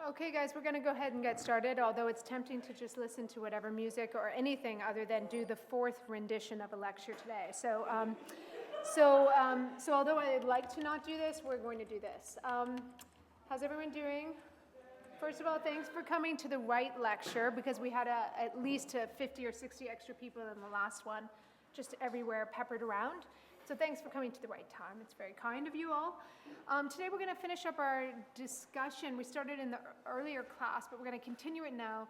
Okay, guys, we're going to go ahead and get started, although it's tempting to just listen to whatever music or anything other than do the fourth rendition of a lecture today. So although I'd like to not do this, we're going to do this. How's everyone doing? First of all, thanks for coming to the right lecture, because we had at least 50 or 60 extra people in the last one, just everywhere peppered around. So thanks for coming to the right time. It's very kind of you all. Today we're going to finish up our discussion. We started in the earlier class, but we're going to continue it now,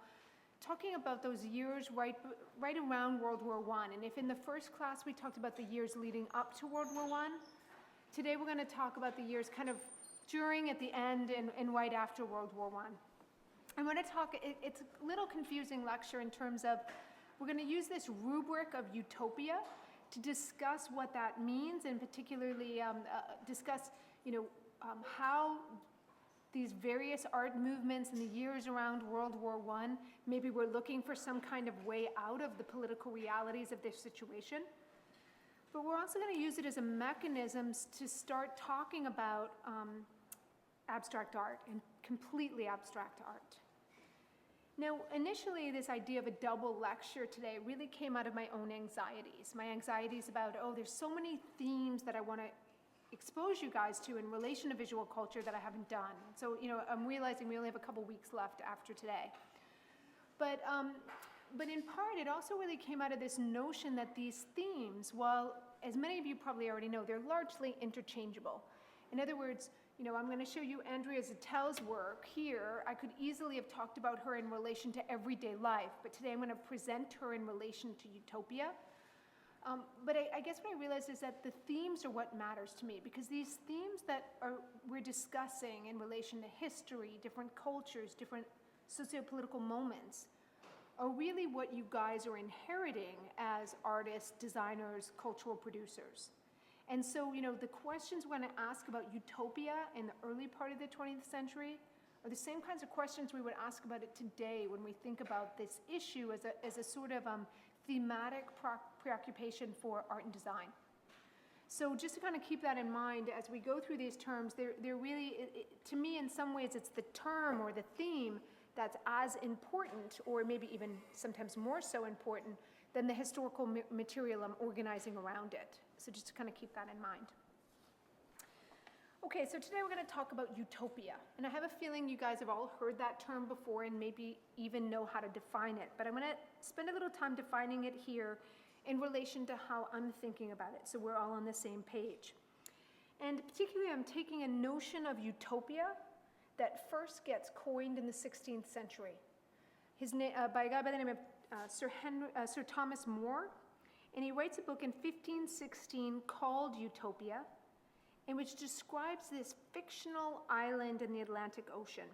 talking about those years right around World War I. And if in the first class we talked about the years leading up to World War I, today we're going to talk about the years kind of during, at the end, and right after World War I. I'm going to talk, it's a little confusing lecture in terms of, we're going to use this rubric of Utopia to discuss what that means, and particularly discuss, how these various art movements in the years around World War I, maybe we're looking for some kind of way out of the political realities of this situation. But we're also going to use it as a mechanism to start talking about abstract art, and completely abstract art. Now, initially, this idea of a double lecture today really came out of my own anxieties. My anxieties about, there's so many themes that I want to expose you guys to in relation to visual culture that I haven't done. So, I'm realizing we only have a couple weeks left after today. But in part, it also really came out of this notion that these themes, while, as many of you probably already know, they're largely interchangeable. In other words, I'm going to show you Andrea Zattel's work here. I could easily have talked about her in relation to everyday life, but today I'm going to present her in relation to Utopia. But I guess what I realized is that the themes are what matters to me, because these themes that we're discussing in relation to history, different cultures, different socio-political moments, are really what you guys are inheriting as artists, designers, cultural producers. And so, the questions we're going to ask about Utopia in the early part of the 20th century are the same kinds of questions we would ask about it today when we think about this issue as a sort of thematic preoccupation for art and design. So just to kind of keep that in mind as we go through these terms, they're really, to me, in some ways, it's the term or the theme that's as important, or maybe even sometimes more so important, than the historical material I'm organizing around it. So just to kind of keep that in mind. Okay, so today we're going to talk about Utopia. And I have a feeling you guys have all heard that term before and maybe even know how to define it. But I'm going to spend a little time defining it here in relation to how I'm thinking about it, so we're all on the same page. And particularly, I'm taking a notion of utopia that first gets coined in the 16th century. His name, by a guy by the name of Sir Thomas More. And he writes a book in 1516 called Utopia, in which describes this fictional island in the Atlantic Ocean.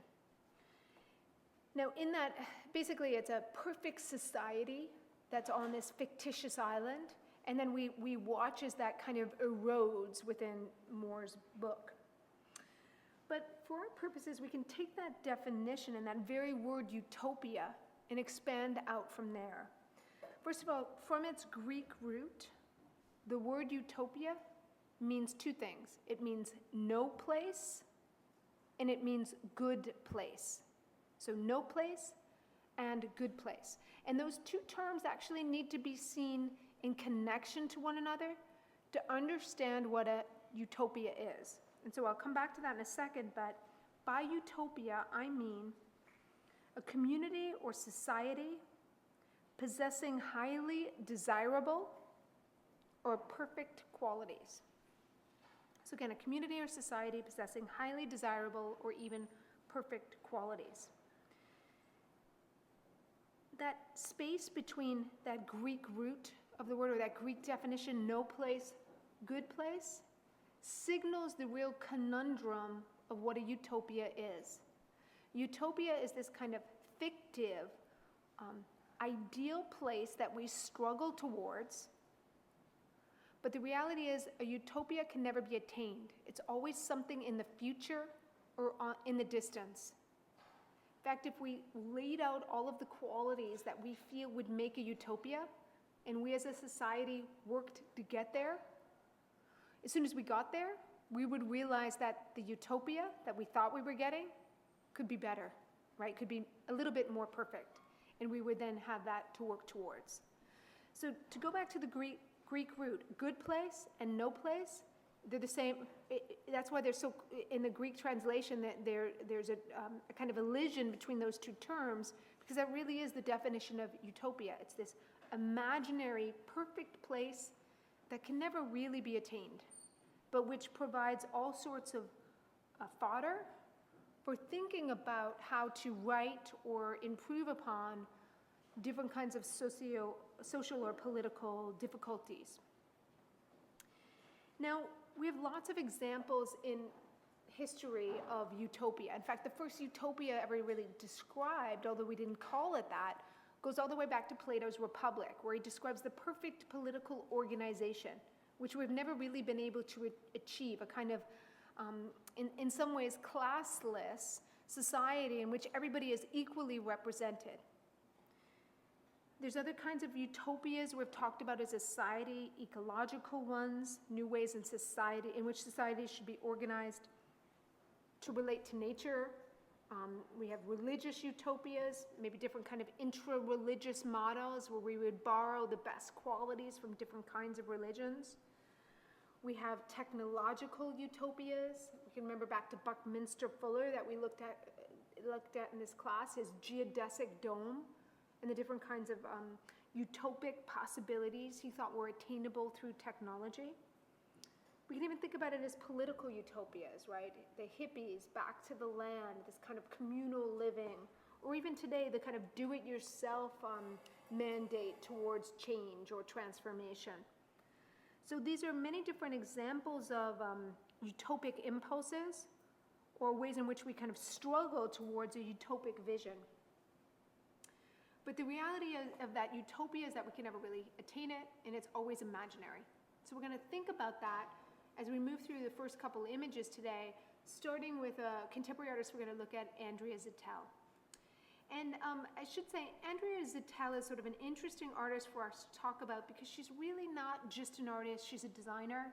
Now, in that, basically, it's a perfect society that's on this fictitious island, and then we watch as that kind of erodes within More's book. But for our purposes, we can take that definition and that very word utopia and expand out from there. First of all, from its Greek root, the word utopia means two things. It means no place, and it means good place. So no place and good place. And those two terms actually need to be seen in connection to one another to understand what a utopia is. And so I'll come back to that in a second, but by utopia, I mean a community or society possessing highly desirable or perfect qualities. So again, a community or society possessing highly desirable or even perfect qualities. That space between that Greek root of the word, or that Greek definition, no place, good place, signals the real conundrum of what a utopia is. Utopia is this kind of fictive, ideal place that we struggle towards, but the reality is a utopia can never be attained. It's always something in the future or in the distance. In fact, if we laid out all of the qualities that we feel would make a utopia, and we as a society worked to get there, as soon as we got there, we would realize that the utopia that we thought we were getting could be better. right? Could be a little bit more perfect. And we would then have that to work towards. So to go back to the Greek root, good place and no place, they're the same. That's why they're so, in the Greek translation, that there's a kind of elision between those two terms, because that really is the definition of utopia. It's this imaginary, perfect place that can never really be attained, but which provides all sorts of fodder for thinking about how to right or improve upon different kinds of social or political difficulties. Now, we have lots of examples in history of utopia. In fact, the first utopia ever really described, although we didn't call it that, goes all the way back to Plato's Republic, where he describes the perfect political organization, which we've never really been able to achieve, a kind of, in some ways, classless society in which everybody is equally represented. There's other kinds of utopias we've talked about as society, ecological ones, new ways in which society should be organized to relate to nature. We have religious utopias, maybe different kind of intra-religious models where we would borrow the best qualities from different kinds of religions. We have technological utopias. We can remember back to Buckminster Fuller that we looked at in this class, his geodesic dome, and the different kinds of utopic possibilities he thought were attainable through technology. We can even think about it as political utopias, right? The hippies, back to the land, this kind of communal living, or even today, the kind of do-it-yourself mandate towards change or transformation. So these are many different examples of utopic impulses, or ways in which we kind of struggle towards a utopic vision. But the reality of that utopia is that we can never really attain it, and it's always imaginary. So we're going to think about that as we move through the first couple images today, starting with a contemporary artist. We're going to look at Andrea Zittel. And I should say, Andrea Zittel is sort of an interesting artist for us to talk about, because she's really not just an artist, she's a designer.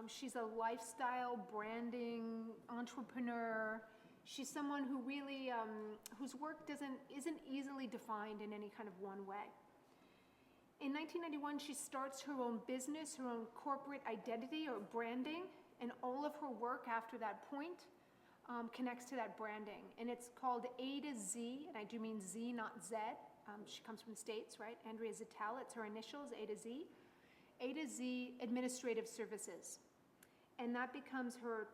She's a lifestyle branding entrepreneur. She's someone who really, whose work isn't easily defined in any kind of one way. In 1991, she starts her own business, her own corporate identity or branding, and all of her work after that point connects to that branding. And it's called A to Z, and I do mean Z, not Z. She comes from the States, right? Andrea Zittel, it's her initials, A to Z. A to Z Administrative Services. And that becomes her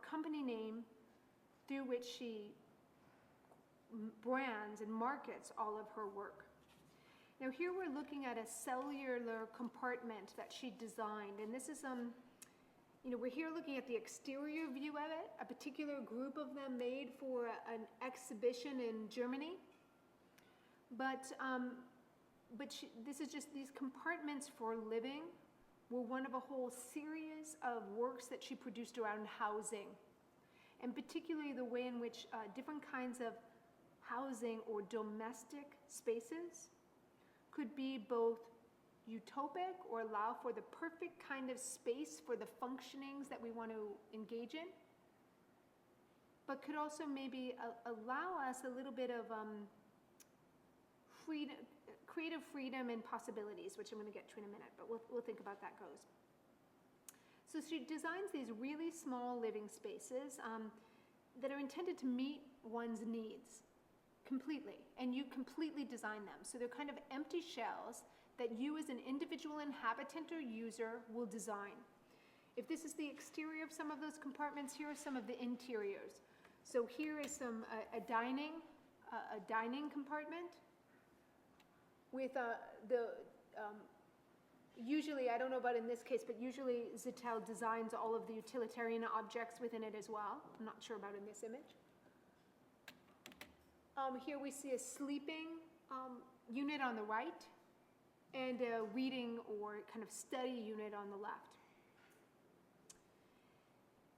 company name through which she brands and markets all of her work. Now here we're looking at a cellular compartment that she designed, and this is we're here looking at the exterior view of it, a particular group of them made for an exhibition in Germany. This is just, these compartments for living were one of a whole series of works that she produced around housing, and particularly the way in which different kinds of housing or domestic spaces could be both utopic or allow for the perfect kind of space for the functionings that we want to engage in, but could also maybe allow us a little bit of freedom, creative freedom and possibilities, which I'm going to get to in a minute, but we'll think about that goes. So she designs these really small living spaces that are intended to meet one's needs completely, and you completely design them. So they're kind of empty shells that you as an individual inhabitant or user will design. If this is the exterior of some of those compartments, here are some of the interiors. So here is a dining compartment with usually, I don't know about in this case, but usually Zittel designs all of the utilitarian objects within it as well. I'm not sure about in this image. Here we see a sleeping unit on the right and a reading or kind of study unit on the left.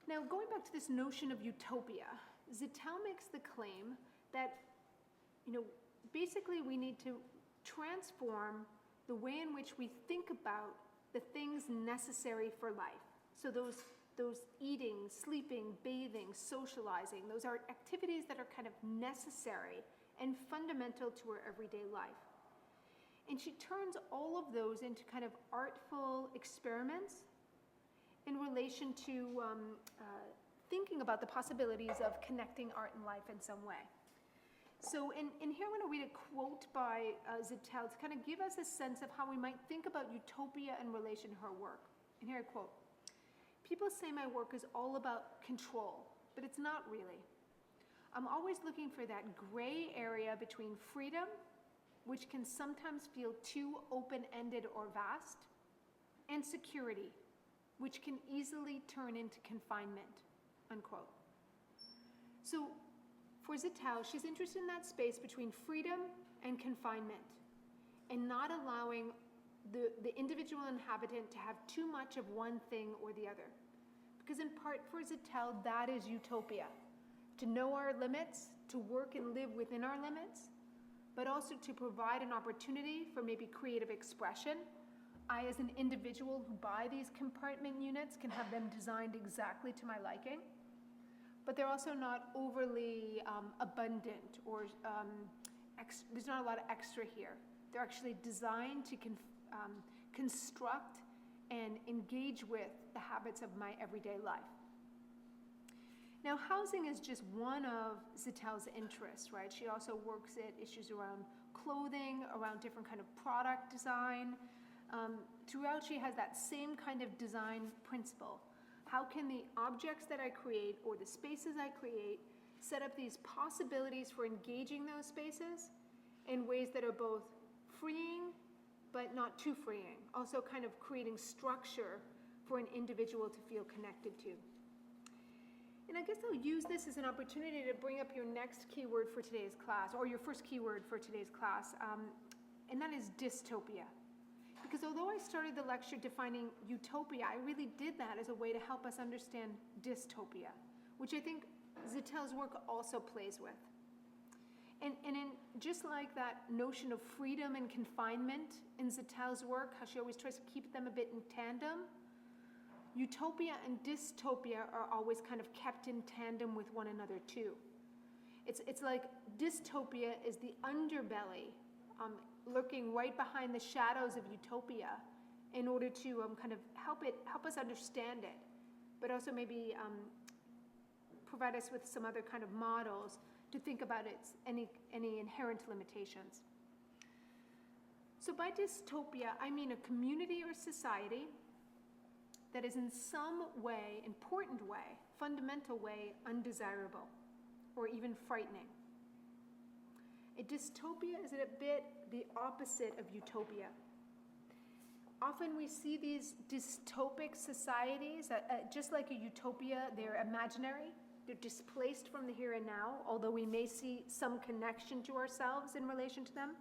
Now, going back to this notion of utopia, Zittel makes the claim that, basically we need to transform the way in which we think about the things necessary for life. So those those eating, sleeping, bathing, socializing, those are activities that are kind of necessary and fundamental to our everyday life. And she turns all of those into kind of artful experiments in relation to thinking about the possibilities of connecting art and life in some way. So in here I'm going to read a quote by Zettel to kind of give us a sense of how we might think about utopia in relation to her work. And here I quote, "People say my work is all about control, but it's not really. I'm always looking for that gray area between freedom, which can sometimes feel too open-ended or vast, and security, which can easily turn into confinement," unquote. So for Zettel, she's interested in that space between freedom and confinement, and not allowing the individual inhabitant to have too much of one thing or the other. Because in part for Zettel, that is utopia. To know our limits, to work and live within our limits, but also to provide an opportunity for maybe creative expression. I, as an individual who buy these compartment units, can have them designed exactly to my liking, but they're also not overly abundant, or there's not a lot of extra here. They're actually designed to construct and engage with the habits of my everyday life. Now, housing is just one of Zettel's interests, right? She also works at issues around clothing, around different kind of product design. Throughout, she has that same kind of design principle. How can the objects that I create or the spaces I create set up these possibilities for engaging those spaces in ways that are both freeing but not too freeing, also kind of creating structure for an individual to feel connected to. And I guess I'll use this as an opportunity to bring up your next keyword for today's class, or your first keyword for today's class, and that is dystopia. Because although I started the lecture defining utopia, I really did that as a way to help us understand dystopia, which I think Zettel's work also plays with. And in just like that notion of freedom and confinement in Zettel's work, how she always tries to keep them a bit in tandem, utopia and dystopia are always kind of kept in tandem with one another too. It's like dystopia is the underbelly, lurking right behind the shadows of utopia in order to kind of help us understand it, but also maybe provide us with some other kind of models to think about any inherent limitations. So by dystopia, I mean a community or society that is in some way, important way, fundamental way, undesirable or even frightening. A dystopia is a bit the opposite of utopia. Often we see these dystopic societies, just like a utopia, they're imaginary. They're displaced from the here and now, although we may see some connection to ourselves in relation to them.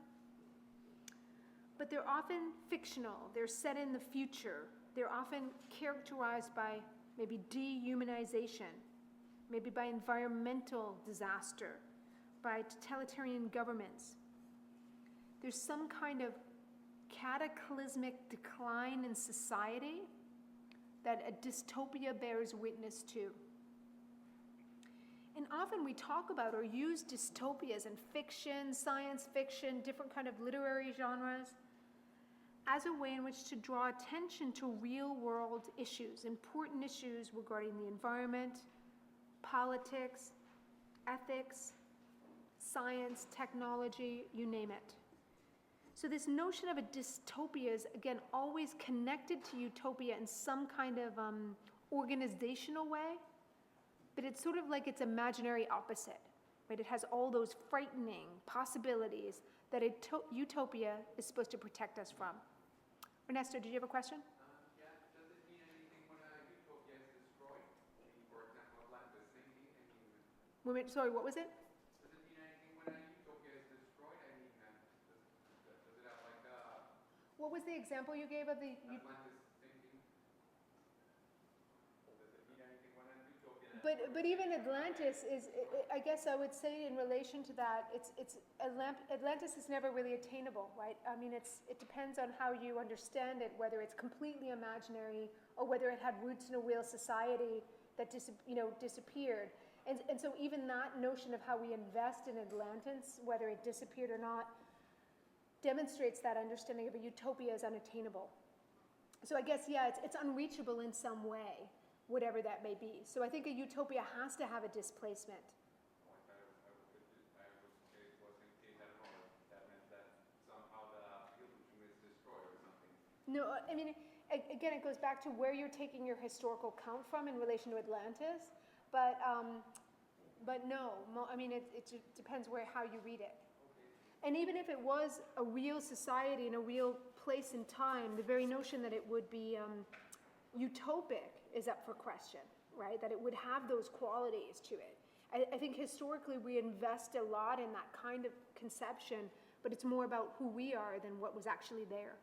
But they're often fictional. They're set in the future. They're often characterized by maybe dehumanization, maybe by environmental disaster, by totalitarian governments. There's some kind of cataclysmic decline in society that a dystopia bears witness to. And often we talk about or use dystopias in fiction, science fiction, different kind of literary genres, as a way in which to draw attention to real world issues, important issues regarding the environment, politics, ethics, science, technology, you name it. So this notion of a dystopia is, again, always connected to utopia in some kind of organizational way, but it's sort of like its imaginary opposite, right? It has all those frightening possibilities that utopia is supposed to protect us from. Ernesto, did you have a question? Yeah, does it mean anything when a utopia is destroyed? For example, Atlantis sinking? Sorry, what was it? Does it mean anything when a utopia is destroyed? Does it have like a... What was the example you gave of the... Atlantis sinking? Does it mean anything when a utopia... but even Atlantis is, I guess I would say in relation to that, Atlantis is never really attainable, right? I mean, it depends on how you understand it, whether it's completely imaginary or whether it had roots in a real society that disappeared. And so even that notion of how we invest in Atlantis, whether it disappeared or not, demonstrates that understanding of a utopia as unattainable. So I guess, yeah, it's unreachable in some way, whatever that may be. So I think a utopia has to have a displacement. Oh, I was thinking, I don't know, that meant that somehow the illusion is destroyed or something. No, I mean, again, it goes back to where you're taking your historical count from in relation to Atlantis, but no, I mean, it depends how you read it. And even if it was a real society in a real place and time, the very notion that it would be utopic is up for question, right? That it would have those qualities to it. I think historically we invest a lot in that kind of conception, but it's more about who we are than what was actually there.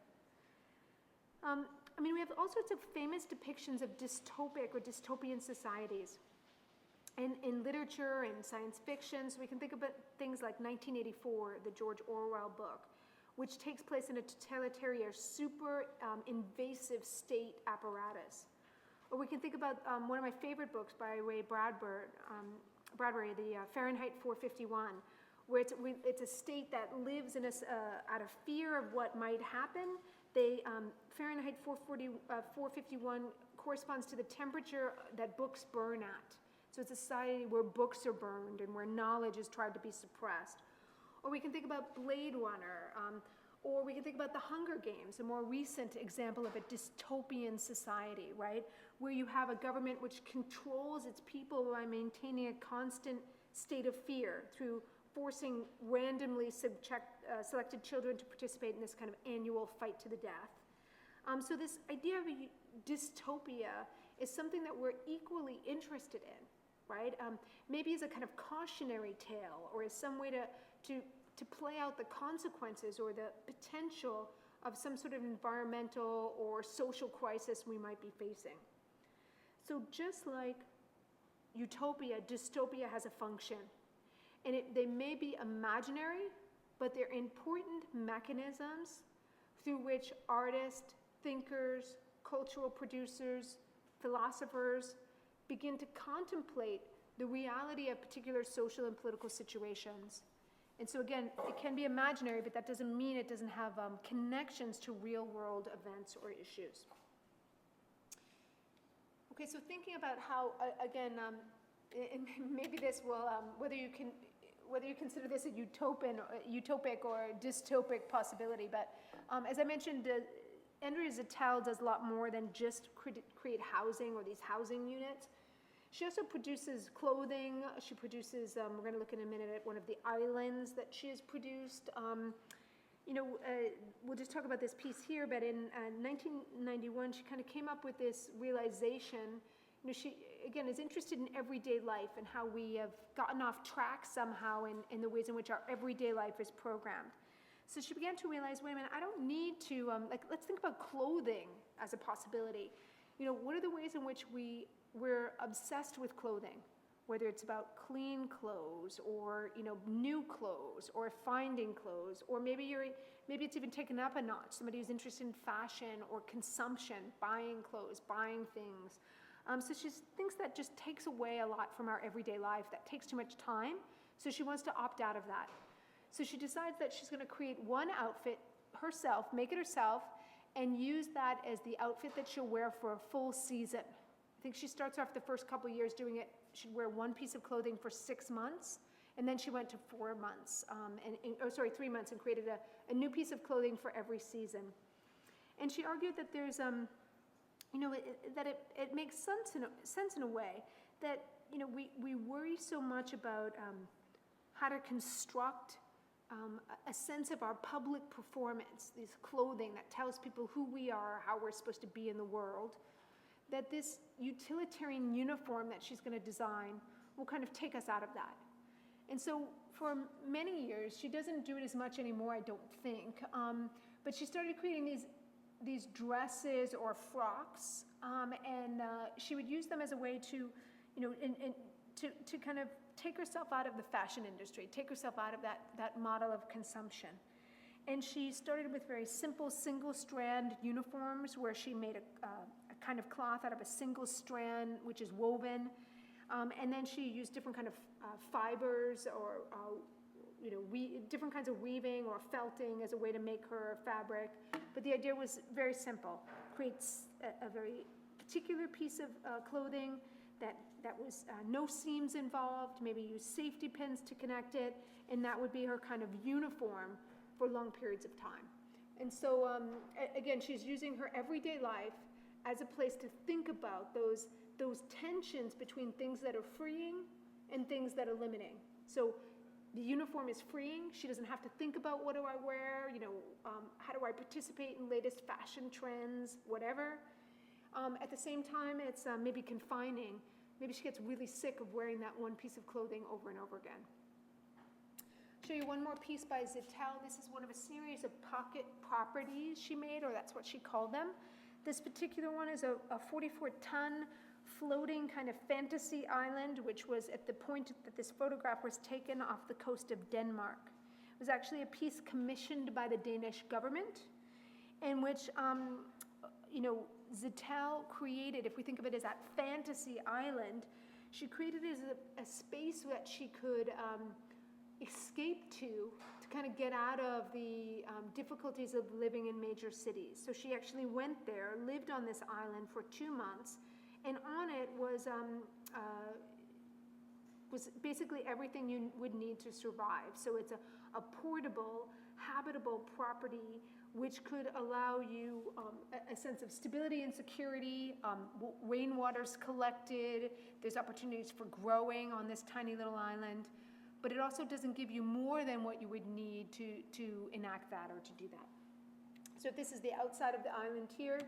I mean, we have all sorts of famous depictions of dystopic or dystopian societies in literature and science fiction. So we can think about things like 1984, the George Orwell book, which takes place in a totalitarian, super invasive state apparatus. Or we can think about one of my favorite books by Ray Bradbury, the Fahrenheit 451, where it's a state that lives out of fear of what might happen. Fahrenheit 451 corresponds to the temperature that books burn at. So it's a society where books are burned and where knowledge is tried to be suppressed. Or we can think about Blade Runner, or we can think about the Hunger Games, a more recent example of a dystopian society, right? Where you have a government which controls its people by maintaining a constant state of fear through forcing randomly selected children to participate in this kind of annual fight to the death. So this idea of a dystopia is something that we're equally interested in, right? Maybe as a kind of cautionary tale or as some way to play out the consequences or the potential of some sort of environmental or social crisis we might be facing. So just like utopia, dystopia has a function. And they may be imaginary, but they're important mechanisms through which artists, thinkers, cultural producers, philosophers begin to contemplate the reality of particular social and political situations. And so again, it can be imaginary, but that doesn't mean it doesn't have connections to real world events or issues. Okay, so thinking about how, again, and maybe this will, whether you consider this a utopic or dystopic possibility, but as I mentioned, Andrea Zattel does a lot more than just create housing or these housing units. She also produces clothing. She produces, we're going to look in a minute at one of the islands that she has produced. We'll just talk about this piece here, but in 1991, she kind of came up with this realization. She, again, is interested in everyday life and how we have gotten off track somehow in the ways in which our everyday life is programmed. So she began to realize, wait a minute, I don't need to, let's think about clothing as a possibility. What are the ways in which we're obsessed with clothing, whether it's about clean clothes or new clothes or finding clothes, or maybe it's even taken up a notch. Somebody who's interested in fashion or consumption, buying clothes, buying things. So she thinks that just takes away a lot from our everyday life. That takes too much time. So she wants to opt out of that. So she decides that she's going to create one outfit herself, make it herself, and use that as the outfit that she'll wear for a full season. I think she starts off the first couple of years doing it. She'd wear one piece of clothing for 6 months, and then she went to 4 months, 3 months, and created a new piece of clothing for every season. And she argued that there's, that it makes sense in a way that we worry so much about how to construct a sense of our public performance, this clothing that tells people who we are, how we're supposed to be in the world, that this utilitarian uniform that she's going to design will kind of take us out of that. And so for many years, she doesn't do it as much anymore, I don't think, but she started creating these dresses or frocks, and she would use them as a way to and to kind of take herself out of the fashion industry, take herself out of that model of consumption. And she started with very simple single-strand uniforms where she made a kind of cloth out of a single strand, which is woven. And then she used different kind of fibers or different kinds of weaving or felting as a way to make her fabric. But the idea was very simple. Creates a very particular piece of clothing that was no seams involved, maybe use safety pins to connect it, and that would be her kind of uniform for long periods of time. And so, again, she's using her everyday life as a place to think about those tensions between things that are freeing and things that are limiting. So the uniform is freeing. She doesn't have to think about what do I wear, how do I participate in latest fashion trends, whatever. At the same time, it's maybe confining. Maybe she gets really sick of wearing that one piece of clothing over and over again. Show you one more piece by Zettel. This is one of a series of pocket properties she made, or that's what she called them. This particular one is a 44-ton floating kind of fantasy island, which was at the point that this photograph was taken off the coast of Denmark. It was actually a piece commissioned by the Danish government, in which Zettel created, if we think of it as that fantasy island, she created it as a space that she could escape to kind of get out of the difficulties of living in major cities. So she actually went there, lived on this island for 2 months, and on it was basically everything you would need to survive. So it's a portable, habitable property which could allow you a sense of stability and security. Rainwater's collected. There's opportunities for growing on this tiny little island. But it also doesn't give you more than what you would need to enact that or to do that. So if this is the outside of the island here,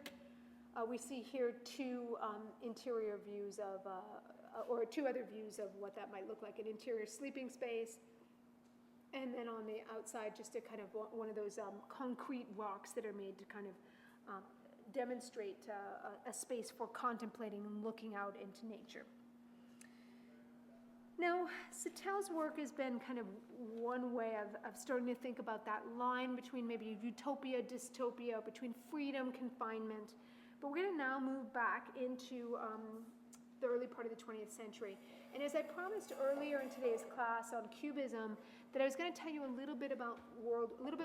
we see here two interior views of, or two other views of what that might look like, an interior sleeping space, and then on the outside, just a kind of one of those concrete rocks that are made to kind of demonstrate a space for contemplating and looking out into nature. Now, Zettel's work has been kind of one way of starting to think about that line between maybe utopia, dystopia, between freedom, confinement. But we're going to now move back into the early part of the 20th century. And as I promised earlier in today's class on Cubism, that I was going to tell you a little bit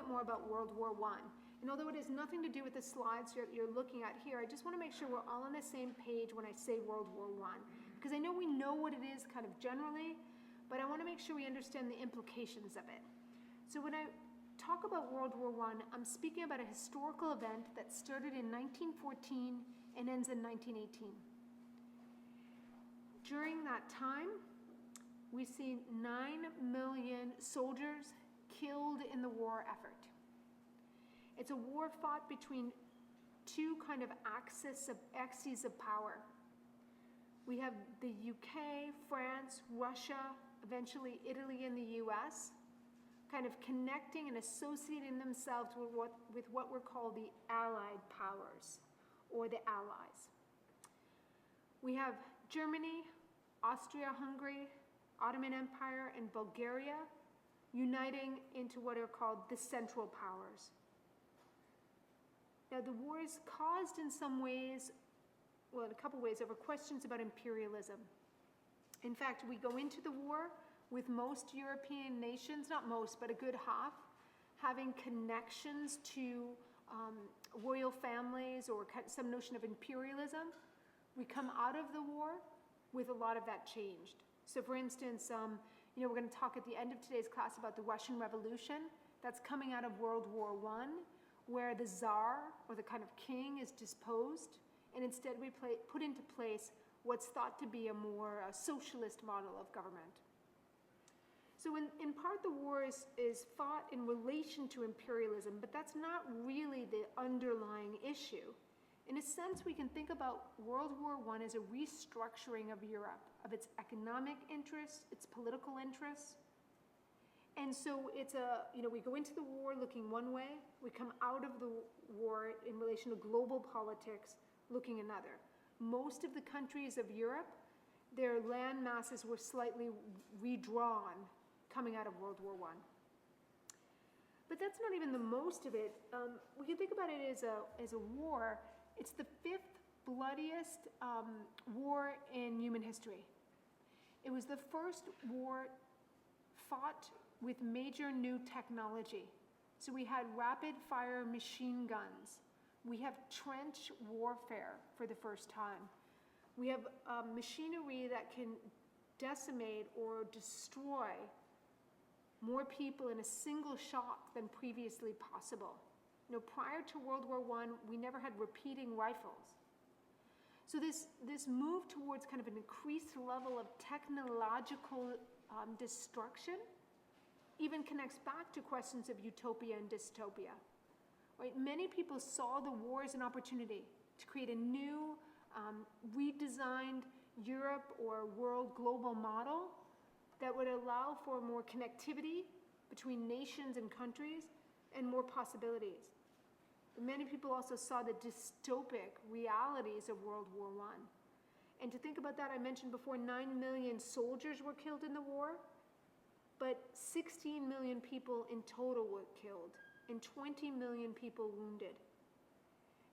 more about World War I. And although it has nothing to do with the slides you're looking at here, I just want to make sure we're all on the same page when I say World War I. Because I know we know what it is kind of generally, but I want to make sure we understand the implications of it. So when I talk about World War I, I'm speaking about a historical event that started in 1914 and ends in 1918. During that time, we see 9 million soldiers killed in the war effort. It's a war fought between two kind of axes of power. We have the UK, France, Russia, eventually Italy and the US, kind of connecting and associating themselves with what were called the Allied powers, or the Allies. We have Germany, Austria-Hungary, Ottoman Empire, and Bulgaria uniting into what are called the Central Powers. Now, the war is caused in some ways, well, in a couple ways, over questions about imperialism. In fact, we go into the war with most European nations, not most, but a good half, having connections to royal families or some notion of imperialism. We come out of the war with a lot of that changed. So for instance, we're going to talk at the end of today's class about the Russian Revolution. That's coming out of World War I, where the Tsar, or the kind of king, is disposed, and instead we put into place what's thought to be a more socialist model of government. So in part, the war is fought in relation to imperialism, but that's not really the underlying issue. In a sense, we can think about World War I as a restructuring of Europe, of its economic interests, its political interests. And so it's we go into the war looking one way, we come out of the war in relation to global politics looking another. Most of the countries of Europe their land masses were slightly redrawn coming out of World War I. But that's not even the most of it. We can think about it as a war. It's the fifth bloodiest war in human history. It was the first war fought with major new technology. So we had rapid fire machine guns. We have trench warfare for the first time. We have machinery that can decimate or destroy more people in a single shot than previously possible. Prior to World War I, we never had repeating rifles. So this move towards kind of an increased level of technological destruction even connects back to questions of utopia and dystopia. Right? Many people saw the war as an opportunity to create a new, redesigned Europe or world global model that would allow for more connectivity between nations and countries and more possibilities. Many people also saw the dystopic realities of World War I. And to think about that, I mentioned before 9 million soldiers were killed in the war, but 16 million people in total were killed and 20 million people wounded.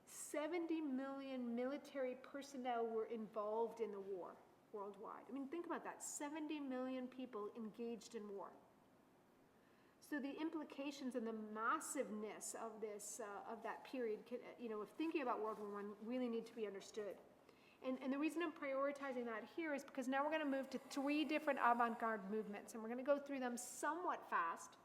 70 million military personnel were involved in the war worldwide. I mean, think about that, 70 million people engaged in war. So the implications and the massiveness of this, of that period, of thinking about World War I really need to be understood. And the reason I'm prioritizing that here is because now we're going to move to 3 different avant-garde movements, and we're going to go through them somewhat fast,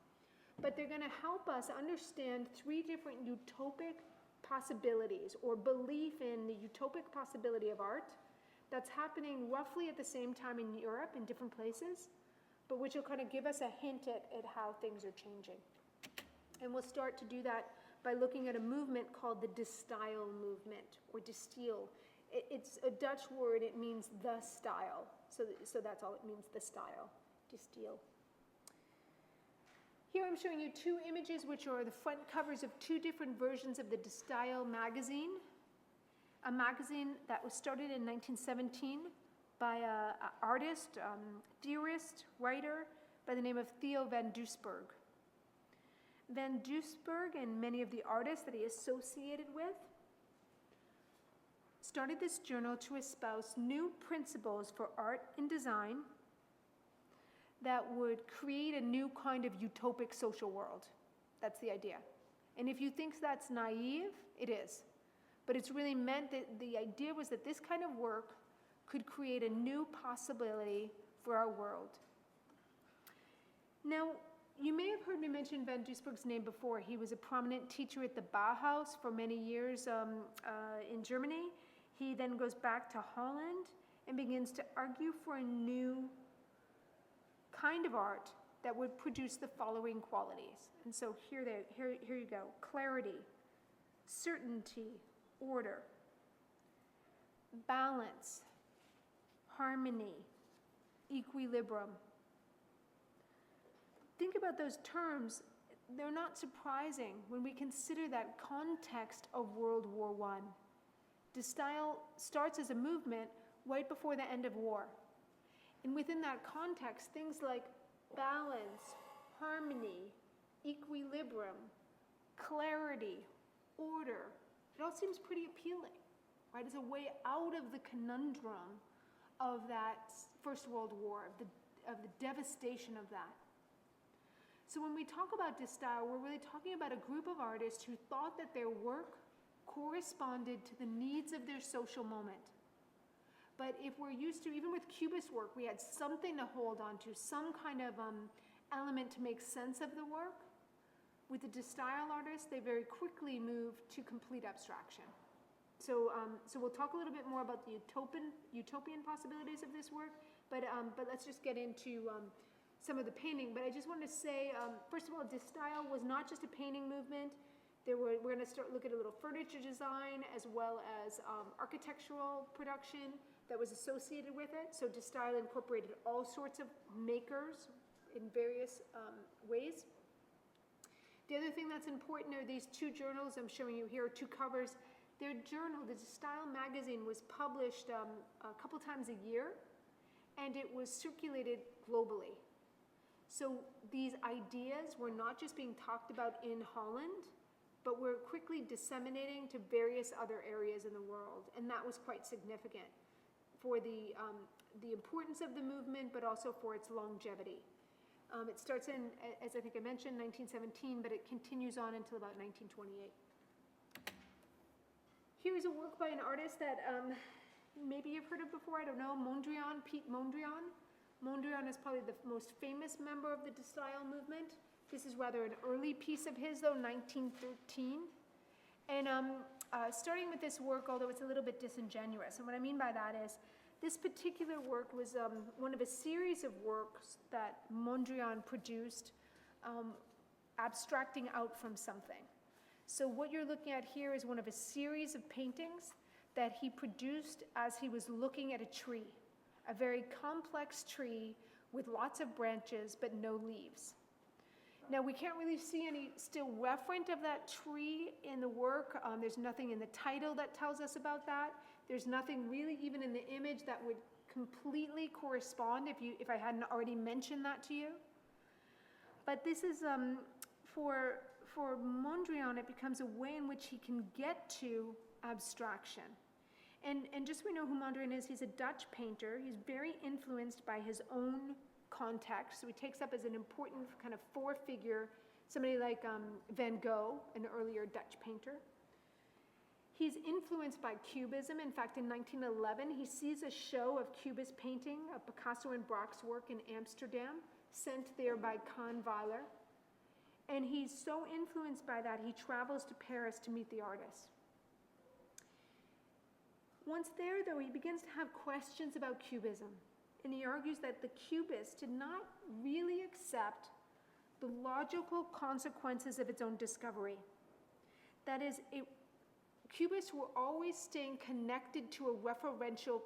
but they're going to help us understand 3 different utopic possibilities or belief in the utopic possibility of art that's happening roughly at the same time in Europe in different places, but which will kind of give us a hint at how things are changing. And we'll start to do that by looking at a movement called the De Stijl movement, or De Stijl. It's a Dutch word, it means the style. So that's all it means, the style, De Stijl. Here I'm showing you 2 images which are the front covers of 2 different versions of the De Stijl magazine, a magazine that was started in 1917 by an artist, theorist, writer by the name of Theo van Doesburg. Van Doesburg and many of the artists that he associated with started this journal to espouse new principles for art and design that would create a new kind of utopic social world. That's the idea. And if you think that's naive, it is. But it's really meant that the idea was that this kind of work could create a new possibility for our world. Now, you may have heard me mention Van Doesburg's name before. He was a prominent teacher at the Bauhaus for many years in Germany. He then goes back to Holland and begins to argue for a new kind of art that would produce the following qualities. And so here you go. Clarity, certainty, order, balance, harmony, equilibrium. Think about those terms. They're not surprising when we consider that context of World War I. De Stijl starts as a movement right before the end of war. And within that context, things like balance, harmony, equilibrium, clarity, order, it all seems pretty appealing, right? As a way out of the conundrum of that First World War, of the devastation of that. So when we talk about De Stijl, we're really talking about a group of artists who thought that their work corresponded to the needs of their social moment. But if we're used to, even with Cubist work, we had something to hold on to, some kind of element to make sense of the work. With the De Stijl artists, they very quickly moved to complete abstraction. So we'll talk a little bit more about the utopian possibilities of this work, but let's just get into some of the painting. But I just wanted to say, first of all, De Stijl was not just a painting movement. We're going to start looking at a little furniture design as well as architectural production that was associated with it. So De Stijl incorporated all sorts of makers in various ways. The other thing that's important are these 2 journals I'm showing you here, 2 covers. Their journal, the De Stijl magazine, was published a couple times a year, and it was circulated globally. So these ideas were not just being talked about in Holland, but were quickly disseminating to various other areas in the world, and that was quite significant for the importance of the movement, but also for its longevity. It starts in, as I think I mentioned, 1917, but it continues on until about 1928. Here's a work by an artist that maybe you've heard of before, I don't know, Mondrian, Piet Mondrian. Mondrian is probably the most famous member of the De Stijl movement. This is rather an early piece of his, though, 1913. And starting with this work, although it's a little bit disingenuous, and what I mean by that is, this particular work was one of a series of works that Mondrian produced, abstracting out from something. So what you're looking at here is one of a series of paintings that he produced as he was looking at a tree, a very complex tree with lots of branches but no leaves. Now, we can't really see any still referent of that tree in the work. There's nothing in the title that tells us about that. There's nothing really even in the image that would completely correspond if I hadn't already mentioned that to you. But this is, for Mondrian, it becomes a way in which he can get to abstraction. And just so we know who Mondrian is, he's a Dutch painter. He's very influenced by his own context. So he takes up as an important kind of figure, somebody like Van Gogh, an earlier Dutch painter. He's influenced by Cubism. In fact, in 1911, he sees a show of Cubist painting of Picasso and Braque's work in Amsterdam, sent there by Kahnweiler. And he's so influenced by that, he travels to Paris to meet the artist. Once there, though, he begins to have questions about Cubism. And he argues that the Cubists did not really accept the logical consequences of its own discovery. That is, Cubists were always staying connected to a referential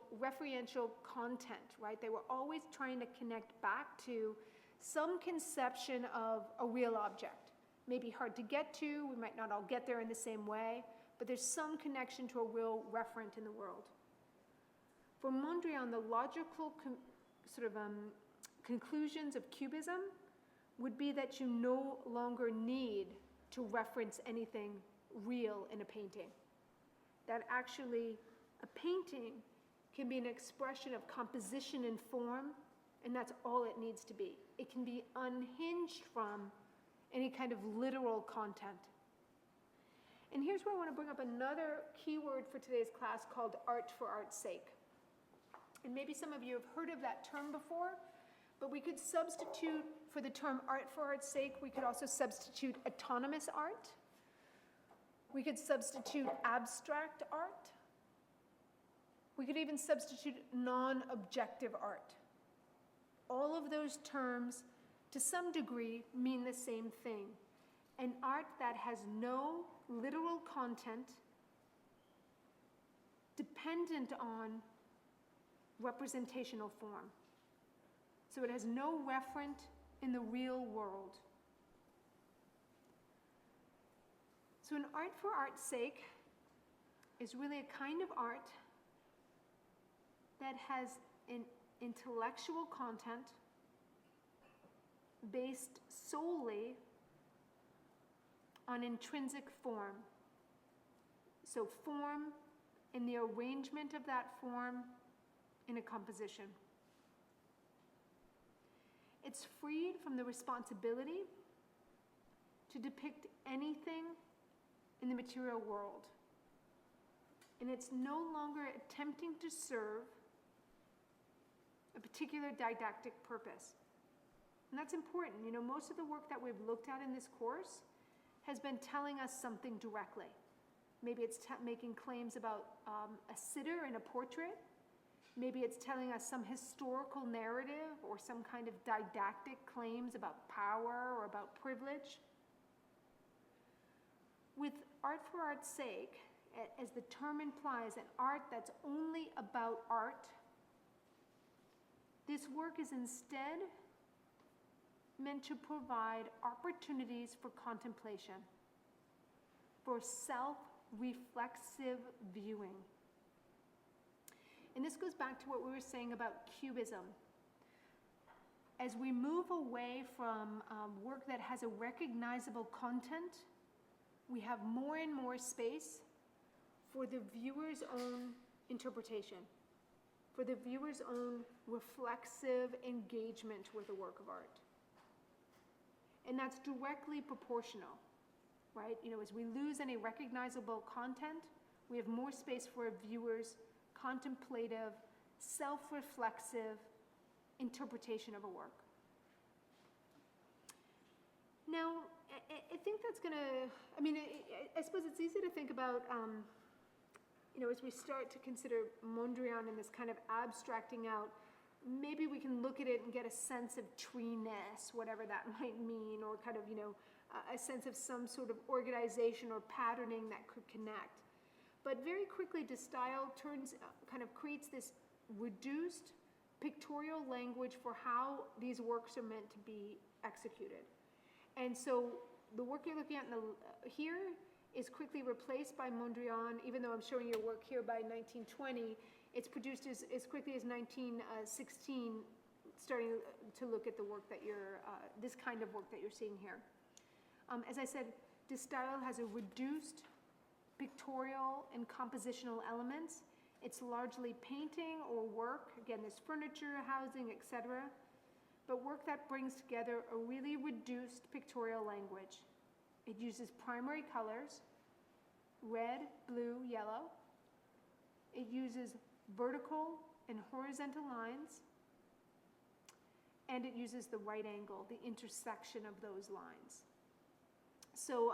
content, right? They were always trying to connect back to some conception of a real object. Maybe hard to get to, we might not all get there in the same way, but there's some connection to a real referent in the world. For Mondrian, the logical conclusions of Cubism would be that you no longer need to reference anything real in a painting. That actually a painting can be an expression of composition and form, and that's all it needs to be. It can be unhinged from any kind of literal content. And here's where I want to bring up another keyword for today's class called art for art's sake. And maybe some of you have heard of that term before, but we could substitute for the term art for art's sake, we could also substitute autonomous art. We could substitute abstract art. We could even substitute non-objective art. All of those terms, to some degree, mean the same thing. An art that has no literal content dependent on representational form. So it has no referent in the real world. So an art for art's sake is really a kind of art that has an intellectual content based solely on intrinsic form. So form in the arrangement of that form in a composition. It's freed from the responsibility to depict anything in the material world. And it's no longer attempting to serve a particular didactic purpose. And that's important. You know, most of the work that we've looked at in this course has been telling us something directly. Maybe it's making claims about a sitter in a portrait. Maybe it's telling us some historical narrative or some kind of didactic claims about power or about privilege. With art for art's sake, as the term implies, an art that's only about art, this work is instead meant to provide opportunities for contemplation, for self-reflexive viewing. And this goes back to what we were saying about cubism. As we move away from work that has a recognizable content, we have more and more space for the viewer's own interpretation, for the viewer's own reflexive engagement with a work of art. And that's directly proportional, right? You know, as we lose any recognizable content, we have more space for a viewer's contemplative, self-reflexive interpretation of a work. Now, I think that's gonna, I mean, I suppose it's easy to think about, you know, as we start to consider Mondrian and this kind of abstracting out, maybe we can look at it and get a sense of treeness, whatever that might mean, or kind of, you know, a sense of some sort of organization or patterning that could connect. But very quickly, de Stijl kind of creates this reduced pictorial language for how these works are meant to be executed. And so the work you're looking at here is quickly replaced by Mondrian, even though I'm showing your work here by 1920, it's produced as quickly as 1916, starting to look at the work that you're, this kind of work that you're seeing here. As I said, de Stijl has a reduced pictorial and compositional elements. It's largely painting or work, again, there's furniture, housing, etc., but work that brings together a really reduced pictorial language. It uses primary colors, red, blue, yellow. It uses vertical and horizontal lines, and it uses the right angle, the intersection of those lines. So,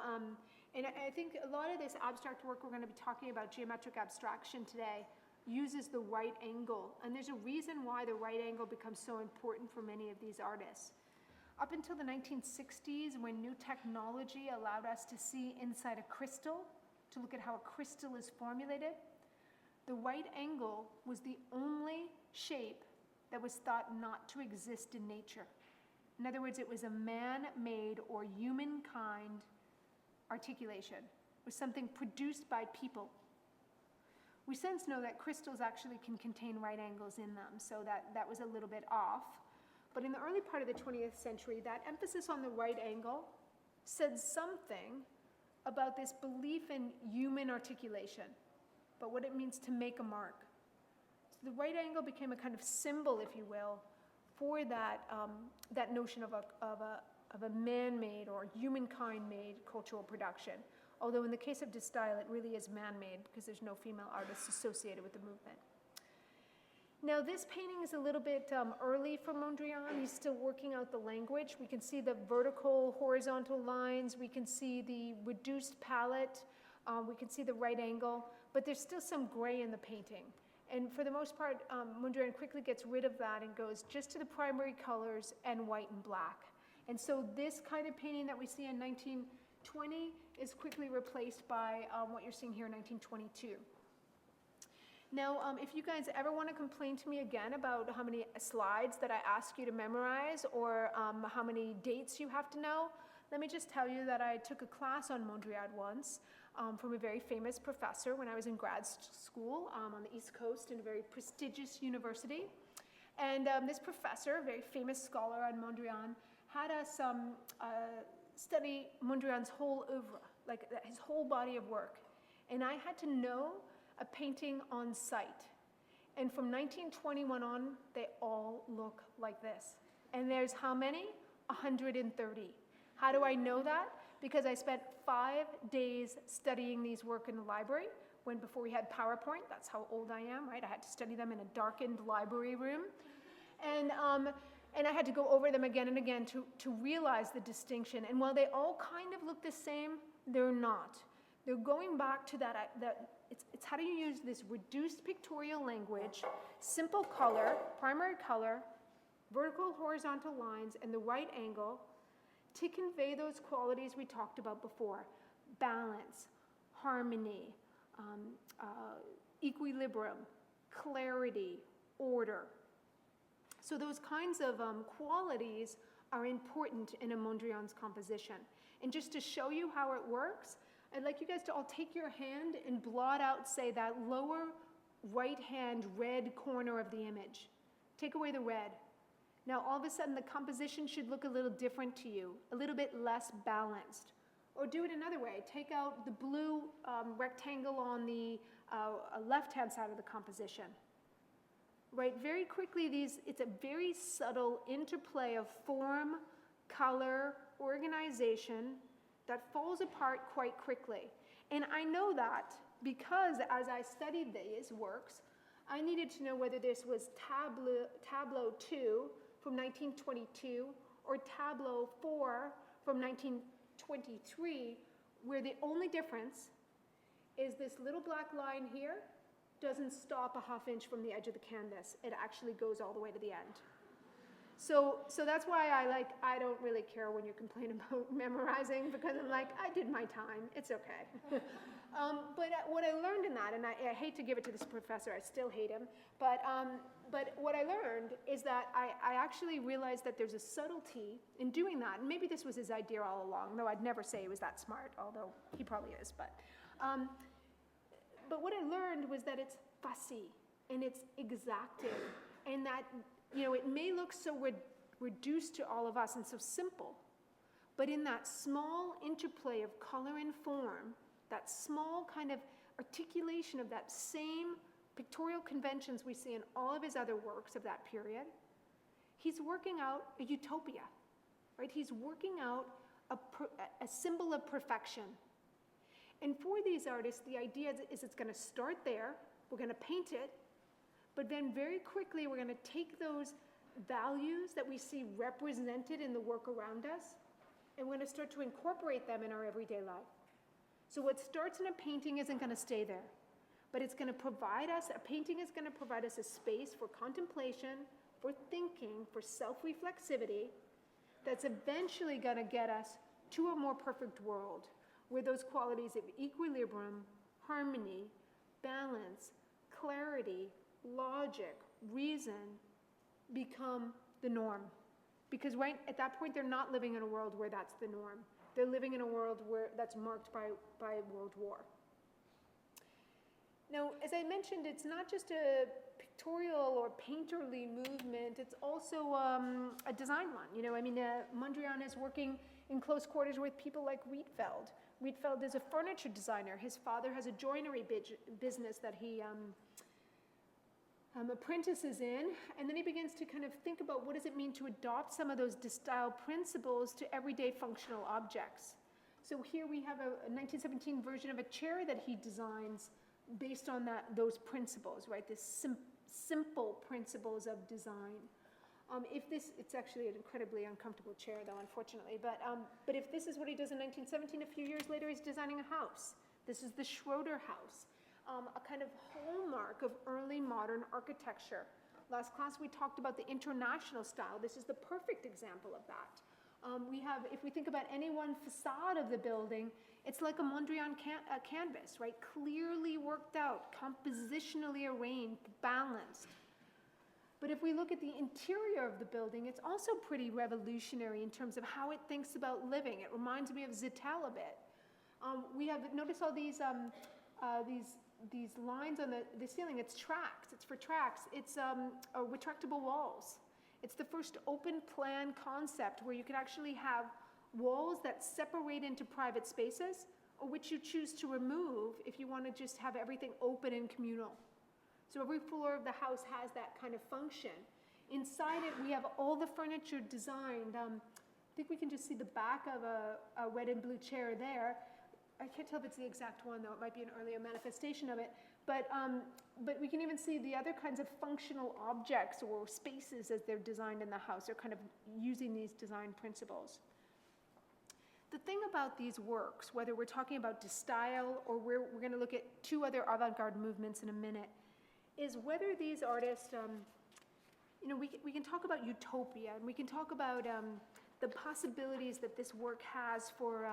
and I think a lot of this abstract work we're going to be talking about, geometric abstraction today, uses the right angle. And there's a reason why the right angle becomes so important for many of these artists. Up until the 1960s, when new technology allowed us to see inside a crystal, to look at how a crystal is formulated, the right angle was the only shape that was thought not to exist in nature. In other words, it was a man-made or humankind articulation. It was something produced by people. We since know that crystals actually can contain right angles in them, so that was a little bit off. But in the early part of the 20th century, that emphasis on the right angle said something about this belief in human articulation, but what it means to make a mark. So the right angle became a kind of symbol, if you will, for that, that notion of a man-made or humankind-made cultural production. Although in the case of de Stijl, it really is man-made because there's no female artists associated with the movement. Now this painting is a little bit early for Mondrian. He's still working out the language. We can see the vertical, horizontal lines. We can see the reduced palette. We can see the right angle, but there's still some gray in the painting. And for the most part, Mondrian quickly gets rid of that and goes just to the primary colors and white and black. And so this kind of painting that we see in 1920 is quickly replaced by what you're seeing here in 1922. Now, if you guys ever want to complain to me again about how many slides that I ask you to memorize or how many dates you have to know, let me just tell you that I took a class on Mondrian once from a very famous professor when I was in grad school on the East Coast in a very prestigious university. And this professor, a very famous scholar on Mondrian, had us study Mondrian's whole oeuvre, like his whole body of work. And I had to know a painting on sight. And from 1921 on, they all look like this. And there's how many? 130. How do I know that? Because I spent 5 days studying these work in the library, when before we had PowerPoint. That's how old I am, right? I had to study them in a darkened library room. And I had to go over them again and again to realize the distinction. And while they all kind of look the same, they're not. They're going back to that it's how do you use this reduced pictorial language, simple color, primary color, vertical, horizontal lines, and the right angle to convey those qualities we talked about before: balance, harmony, equilibrium, clarity, order. So those kinds of qualities are important in a Mondrian's composition. And just to show you how it works, I'd like you guys to all take your hand and blot out, say, that lower right-hand red corner of the image. Take away the red. Now, all of a sudden, the composition should look a little different to you, a little bit less balanced. Or do it another way. Take out the blue rectangle on the left-hand side of the composition. Right, very quickly, it's a very subtle interplay of form, color, organization that falls apart quite quickly. And I know that because as I studied these works, I needed to know whether this was Tableau 2 from 1922 or Tableau 4 from 1923, where the only difference is this little black line here doesn't stop a half inch from the edge of the canvas. It actually goes all the way to the end. So that's why I don't really care when you complain about memorizing, because I'm like, I did my time, it's okay. But what I learned in that, and I hate to give it to this professor, I still hate him, but what I learned is that I actually realized that there's a subtlety in doing that, and maybe this was his idea all along, though I'd never say he was that smart, although he probably is, but what I learned was that it's fussy, and it's exacting, and that, you know, it may look so reduced to all of us and so simple, but in that small interplay of color and form, that small kind of articulation of that same pictorial conventions we see in all of his other works of that period, he's working out a utopia, right? He's working out a symbol of perfection. And for these artists, the idea is it's going to start there, we're going to paint it, but then very quickly we're going to take those values that we see represented in the work around us, and we're going to start to incorporate them in our everyday life. So what starts in a painting isn't going to stay there, but it's going to provide us, a painting is going to provide us a space for contemplation, for thinking, for self-reflexivity, that's eventually going to get us to a more perfect world, where those qualities of equilibrium, harmony, balance, clarity, logic, reason become the norm. Because right at that point, they're not living in a world where that's the norm. They're living in a world where that's marked by World War. Now, as I mentioned, it's not just a pictorial or painterly movement, it's also a design one. You know, I mean, Mondrian is working in close quarters with people like Rietveld. Rietveld is a furniture designer. His father has a joinery business that he apprentices in, and then he begins to kind of think about what does it mean to adopt some of those style principles to everyday functional objects. So here we have a 1917 version of a chair that he designs based on those principles, right? This simple principles of design. It's actually an incredibly uncomfortable chair, though, unfortunately. But if this is what he does in 1917, a few years later, he's designing a house. This is the Schroeder house, a kind of hallmark of early modern architecture. Last class, we talked about the international style. This is the perfect example of that. If we think about any one facade of the building, it's like a Mondrian canvas, right? Clearly worked out, compositionally arranged, balanced. But if we look at the interior of the building, it's also pretty revolutionary in terms of how it thinks about living. It reminds me of Zittel a bit. Notice all these lines on the ceiling. It's tracks. It's for tracks. It's retractable walls. It's the first open plan concept where you can actually have walls that separate into private spaces, or which you choose to remove if you want to just have everything open and communal. So every floor of the house has that kind of function. Inside it, we have all the furniture designed. I think we can just see the back of a red and blue chair there. I can't tell if it's the exact one, though. It might be an earlier manifestation of it. But we can even see the other kinds of functional objects or spaces as they're designed in the house. They're kind of using these design principles. The thing about these works, whether we're talking about style or we're going to look at two other avant-garde movements in a minute, is whether these artists, we can talk about utopia, and we can talk about the possibilities that this work has for,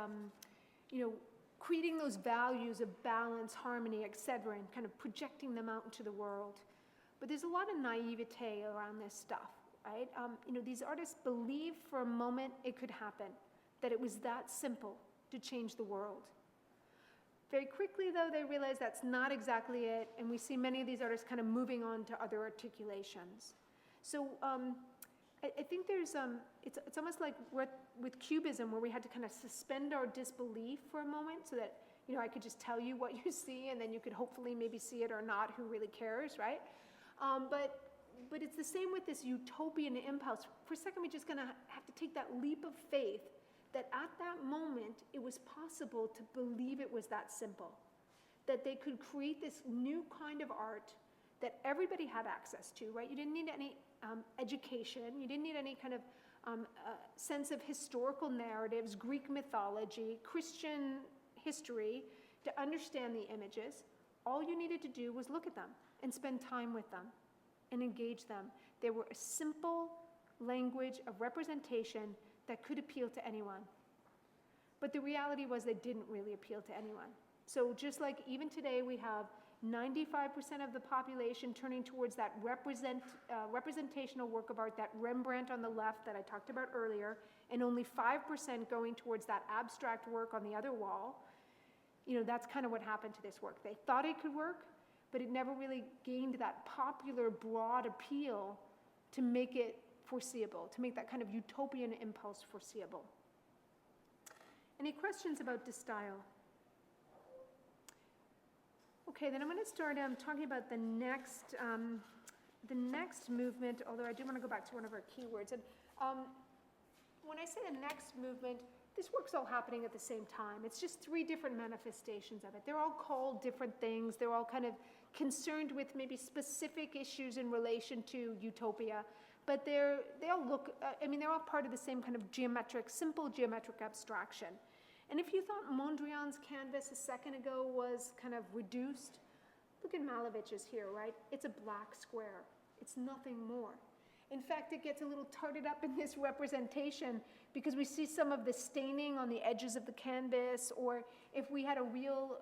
creating those values of balance, harmony, etc., and kind of projecting them out into the world. But there's a lot of naivete around this stuff, right? These artists believed for a moment it could happen, that it was that simple to change the world. Very quickly, though, they realize that's not exactly it, and we see many of these artists kind of moving on to other articulations. So I think there's, it's almost like with Cubism, where we had to kind of suspend our disbelief for a moment so that, you know, I could just tell you what you see, and then you could hopefully maybe see it or not, who really cares, right? But it's the same with this utopian impulse. For a second, we're just going to have to take that leap of faith that at that moment, it was possible to believe it was that simple, that they could create this new kind of art that everybody had access to, right? You didn't need any education. You didn't need any kind of sense of historical narratives, Greek mythology, Christian history to understand the images. All you needed to do was look at them and spend time with them and engage them. They were a simple language of representation that could appeal to anyone. But the reality was they didn't really appeal to anyone. So just like even today we have 95% of the population turning towards that representational work of art, that Rembrandt on the left that I talked about earlier, and only 5% going towards that abstract work on the other wall, you know, that's kind of what happened to this work. They thought it could work, but it never really gained that popular, broad appeal to make it foreseeable, to make that kind of utopian impulse foreseeable. Any questions about de style? Okay, then I'm going to start talking about the next movement, although I do want to go back to one of our keywords. And when I say the next movement, this work's all happening at the same time. It's just 3 different manifestations of it. They're all called different things. They're all kind of concerned with maybe specific issues in relation to Utopia. But they all look, they're all part of the same kind of simple geometric abstraction. And if you thought Mondrian's canvas a second ago was kind of reduced, look at Malevich's here, right? It's a black square. It's nothing more. In fact, it gets a little tarted up in this representation because we see some of the staining on the edges of the canvas, or if we had a real,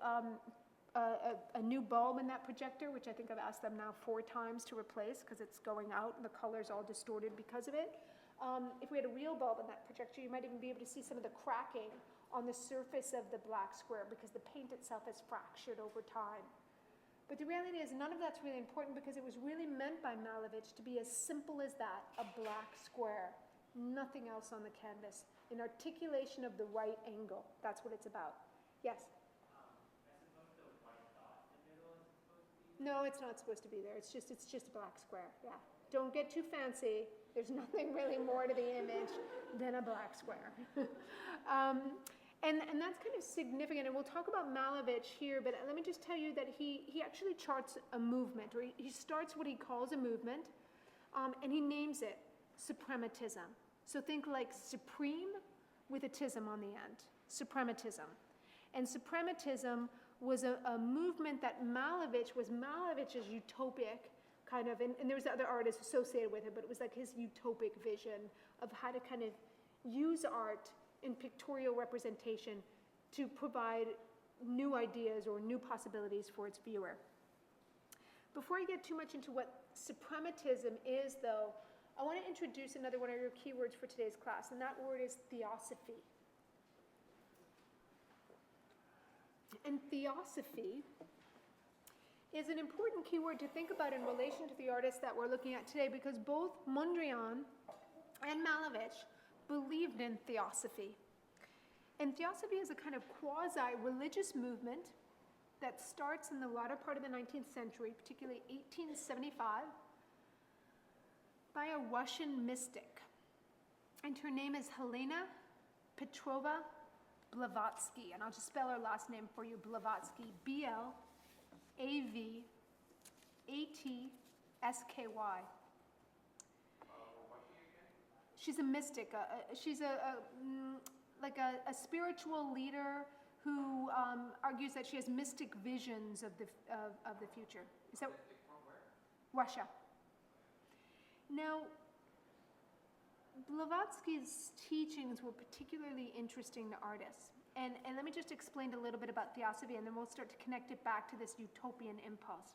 a new bulb in that projector, which I think I've asked them now 4 times to replace because it's going out and the color's all distorted because of it. If we had a real bulb in that projector, you might even be able to see some of the cracking on the surface of the black square because the paint itself has fractured over time. But the reality is none of that's really important because it was really meant by Malevich to be as simple as that, a black square, nothing else on the canvas, an articulation of the right angle. That's what it's about. Yes? I suppose the white dot in the middle is supposed to be? No, it's not supposed to be there. It's just a black square, yeah. Don't get too fancy. There's nothing really more to the image than a black square. And that's kind of significant, and we'll talk about Malevich here, but let me just tell you that he actually charts a movement, or he starts what he calls a movement, and he names it suprematism. So think like supreme with a tism on the end, suprematism. And suprematism was a movement that Malevich's utopic kind of, and there was other artists associated with it, but it was like his utopic vision of how to kind of use art in pictorial representation to provide new ideas or new possibilities for its viewer. Before I get too much into what suprematism is, though, I want to introduce another one of your keywords for today's class, and that word is theosophy. And theosophy is an important keyword to think about in relation to the artists that we're looking at today, because both Mondrian and Malevich believed in theosophy. And theosophy is a kind of quasi-religious movement that starts in the latter part of the 19th century, particularly 1875, by a Russian mystic. And her name is Helena Petrova Blavatsky. And I'll just spell her last name for you, Blavatsky, B-L-A-V-A-T-S-K-Y. She's a mystic. She's like a spiritual leader who argues that she has mystic visions of the future. Is that From where? Russia? Now, Blavatsky's teachings were particularly interesting to artists. And let me just explain a little bit about theosophy, and then we'll start to connect it back to this utopian impulse.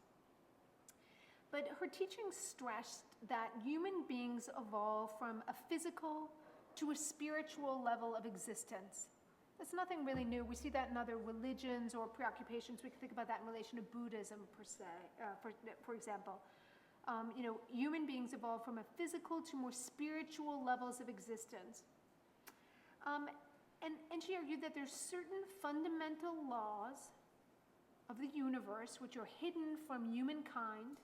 But her teachings stressed that human beings evolve from a physical to a spiritual level of existence. It's nothing really new. We see that in other religions or preoccupations. We can think about that in relation to Buddhism, per se, for example. Human beings evolved from a physical to more spiritual levels of existence. And she argued that there's certain fundamental laws of the universe which are hidden from humankind,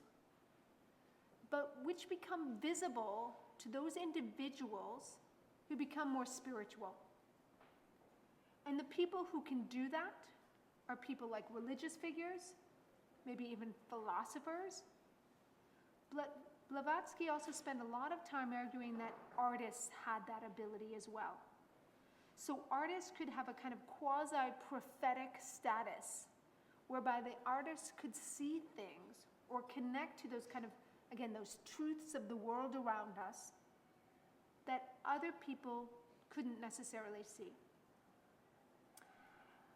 but which become visible to those individuals who become more spiritual. And the people who can do that are people like religious figures, maybe even philosophers. Blavatsky also spent a lot of time arguing that artists had that ability as well. So artists could have a kind of quasi-prophetic status, whereby the artists could see things or connect to those kind of, again, those truths of the world around us that other people couldn't necessarily see.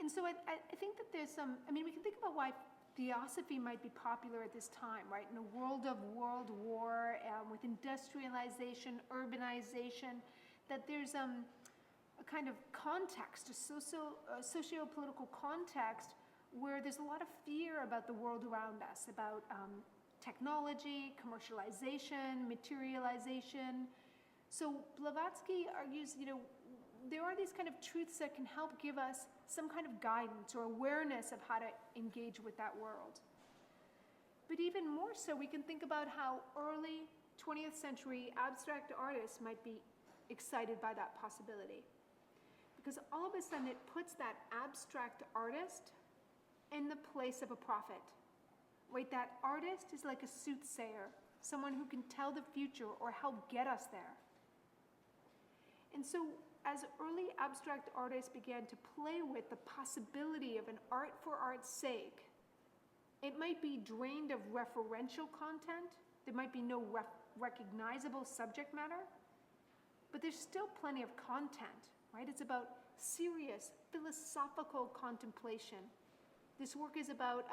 And so I think that there's we can think about why theosophy might be popular at this time, right? In a world of world war, with industrialization, urbanization, that there's a kind of context, a socio-political context where there's a lot of fear about the world around us, about technology, commercialization, materialization. So Blavatsky argues, there are these kind of truths that can help give us some kind of guidance or awareness of how to engage with that world. But even more so, we can think about how early 20th century abstract artists might be excited by that possibility. Because all of a sudden it puts that abstract artist in the place of a prophet. Right? That artist is like a soothsayer, someone who can tell the future or help get us there. And so as early abstract artists began to play with the possibility of an art for art's sake, it might be drained of referential content, there might be no recognizable subject matter, but there's still plenty of content, right? It's about serious philosophical contemplation. This work is about,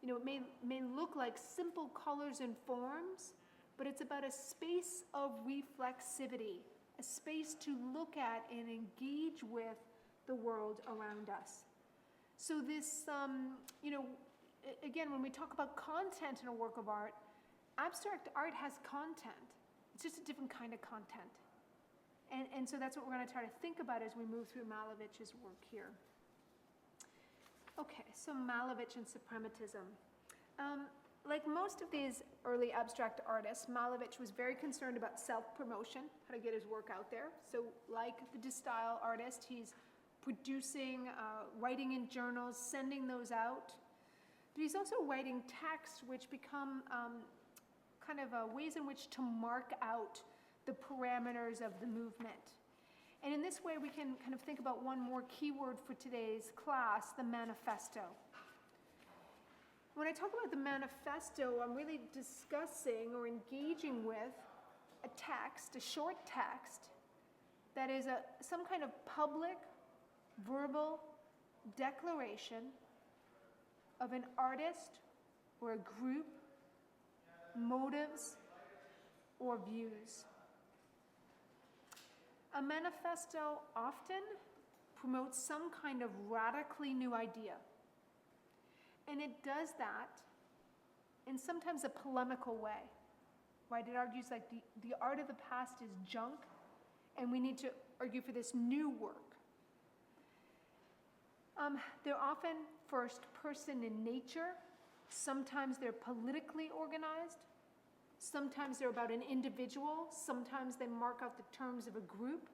it may look like simple colors and forms, but it's about a space of reflexivity, a space to look at and engage with the world around us. So this, again, when we talk about content in a work of art, abstract art has content. It's just a different kind of content. And so that's what we're going to try to think about as we move through Malevich's work here. Okay, so Malevich and suprematism. Like most of these early abstract artists, Malevich was very concerned about self-promotion, how to get his work out there. So like the De Stijl artist, he's producing, writing in journals, sending those out. But he's also writing texts which become ways in which to mark out the parameters of the movement. And in this way, we can kind of think about one more keyword for today's class, the manifesto. When I talk about the manifesto, I'm really discussing or engaging with a text, a short text, that is some kind of public, verbal declaration of an artist or a group, motives, or views. A manifesto often promotes some kind of radically new idea. And it does that in sometimes a polemical way, right? It argues like the art of the past is junk, and we need to argue for this new work. They're often first person in nature. Sometimes they're politically organized. Sometimes they're about an individual. Sometimes they mark out the terms of a group.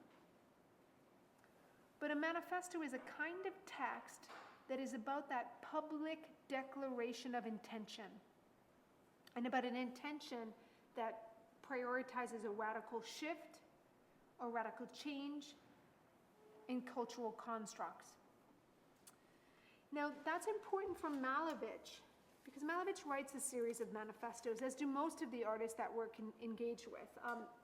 But a manifesto is a kind of text that is about that public declaration of intention, and about an intention that prioritizes a radical shift or radical change in cultural constructs. Now, that's important for Malevich, because Malevich writes a series of manifestos, as do most of the artists that we're engaged with.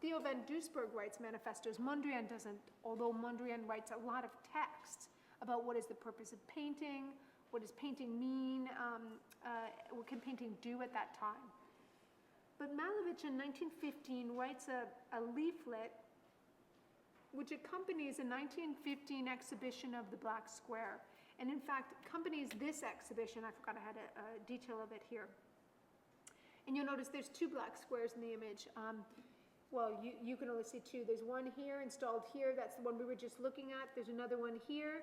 Theo van Doesburg writes manifestos. Mondrian doesn't, although Mondrian writes a lot of texts about what is the purpose of painting, what does painting mean, what can painting do at that time. But Malevich in 1915 writes a leaflet which accompanies a 1915 exhibition of the Black Square. And in fact, accompanies this exhibition. I forgot I had a detail of it here. And you'll notice there's two black squares in the image. Well, you can only see two. There's one here installed here. That's the one we were just looking at. There's another one here.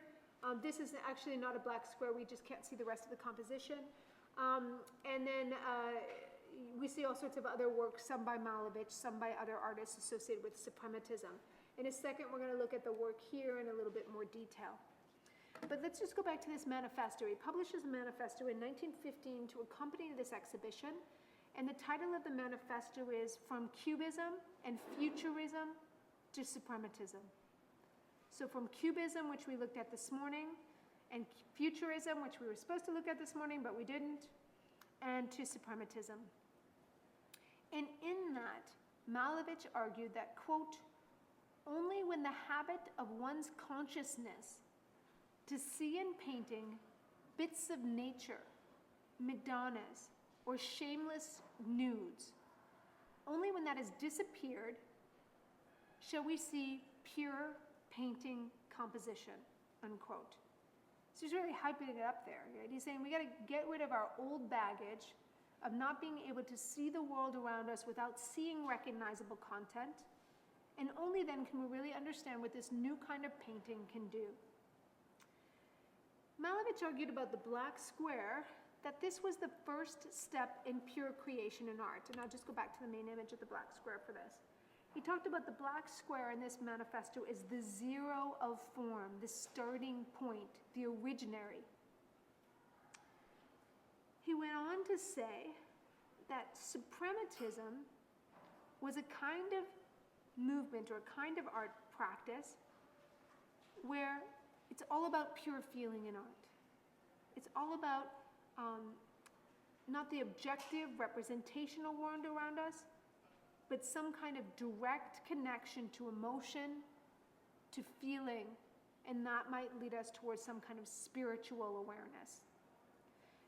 This is actually not a black square. We just can't see the rest of the composition. And then we see all sorts of other works, some by Malevich, some by other artists associated with suprematism. In a second, we're going to look at the work here in a little bit more detail. But let's just go back to this manifesto. He publishes a manifesto in 1915 to accompany this exhibition. And the title of the manifesto is From Cubism and Futurism to Suprematism. So from Cubism, which we looked at this morning, and Futurism, which we were supposed to look at this morning, but we didn't, and to Suprematism. And in that, Malevich argued that, quote, only when the habit of one's consciousness to see in painting bits of nature, Madonnas, or shameless nudes, only when that has disappeared shall we see pure painting composition, unquote. So he's really hyping it up there. Right? He's saying we got to get rid of our old baggage of not being able to see the world around us without seeing recognizable content, and only then can we really understand what this new kind of painting can do. Malevich argued about the black square, that this was the first step in pure creation in art. And I'll just go back to the main image of the black square for this. He talked about the black square in this manifesto as the zero of form, the starting point, the originary. He went on to say that suprematism was a kind of movement or a kind of art practice where it's all about pure feeling in art. It's all about not the objective representational world around us, but some kind of direct connection to emotion, to feeling, and that might lead us towards some kind of spiritual awareness.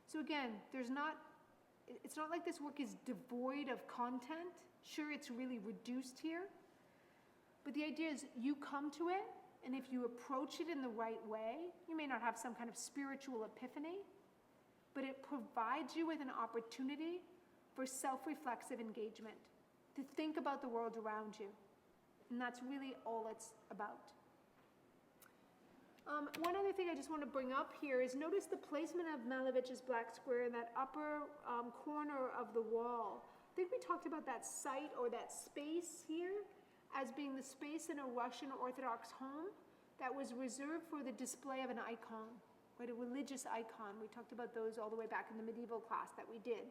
So again, it's not like this work is devoid of content. Sure, it's really reduced here, but the idea is you come to it, and if you approach it in the right way, you may not have some kind of spiritual epiphany, but it provides you with an opportunity for self-reflexive engagement, to think about the world around you. And that's really all it's about. One other thing I just want to bring up here is notice the placement of Malevich's black square in that upper corner of the wall. I think we talked about that site or that space here as being the space in a Russian Orthodox home that was reserved for the display of an icon, right, a religious icon. We talked about those all the way back in the medieval class that we did.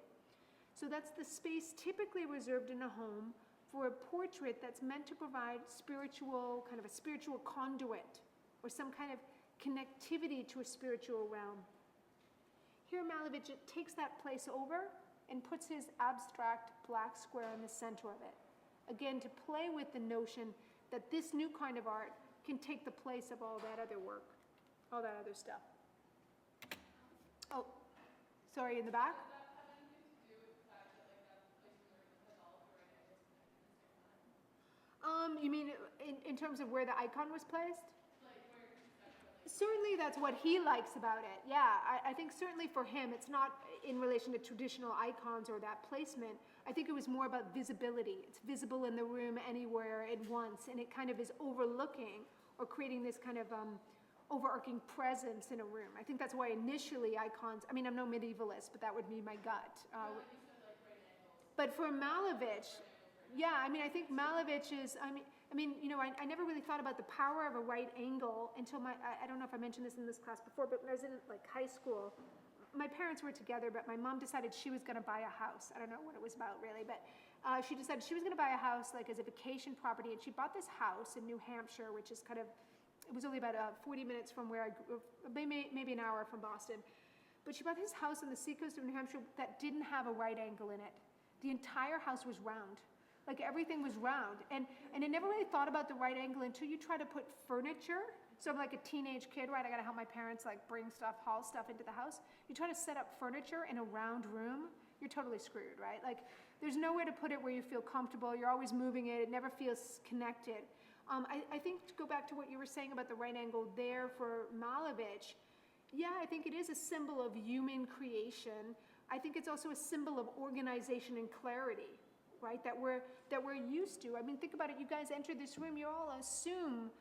So that's the space typically reserved in a home for a portrait that's meant to provide spiritual, kind of a spiritual conduit or some kind of connectivity to a spiritual realm. Here Malevich takes that place over and puts his abstract black square in the center of it. Again, to play with the notion that this new kind of art can take the place of all that other work, all that other stuff. Oh, sorry, in the back? You mean in terms of where the icon was placed? Certainly that's what he likes about it. Yeah, I think certainly for him, it's not in relation to traditional icons or that placement. I think it was more about visibility. It's visible in the room anywhere at once, and it kind of is overlooking or creating this kind of overarching presence in a room. I think that's why initially icons, I mean, I'm no medievalist, but that would be my gut. But for Malevich, yeah, I mean, I think Malevich is, I never really thought about the power of a right angle until I don't know if I mentioned this in this class before, but when I was in like high school, my parents were together, but my mom decided she was gonna buy a house. I don't know what it was about really, but she decided she was gonna buy a house like as a vacation property, and she bought this house in New Hampshire, which is kind of, it was only about 40 minutes from where I grew, maybe an hour from Boston. But she bought this house on the seacoast of New Hampshire that didn't have a right angle in it. The entire house was round. Like everything was round. And I never really thought about the right angle until you try to put furniture. So I'm like a teenage kid, right? I gotta help my parents like bring stuff, haul stuff into the house. You try to set up furniture in a round room, you're totally screwed, right? Like there's nowhere to put it where you feel comfortable. You're always moving it. It never feels connected. I think to go back to what you were saying about the right angle there for Malevich, yeah, I think it is a symbol of human creation. I think it's also a symbol of organization and clarity, right? That we're used to. I mean, think about it. You guys enter this room, you all assume,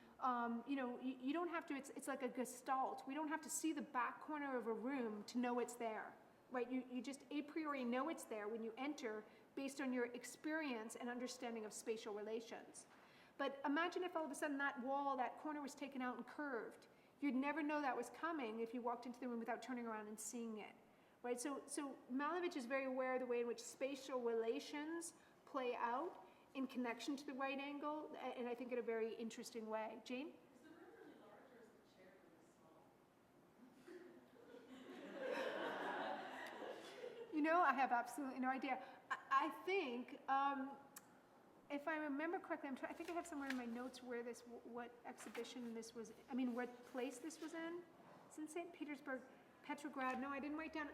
you don't have to. It's like a gestalt. We don't have to see the back corner of a room to know it's there, right? You just a priori know it's there when you enter, based on your experience and understanding of spatial relations. But imagine if all of a sudden that wall, that corner was taken out and curved. You'd never know that was coming if you walked into the room without turning around and seeing it, right? So Malevich is very aware of the way in which spatial relations play out in connection to the right angle, and I think in a very interesting way. Jane? Is the room really large or is the chair really small? I have absolutely no idea. I think, if I remember correctly, I think I have somewhere in my notes where what exhibition this was, what place this was in. It's in St. Petersburg, Petrograd. No, I didn't write down.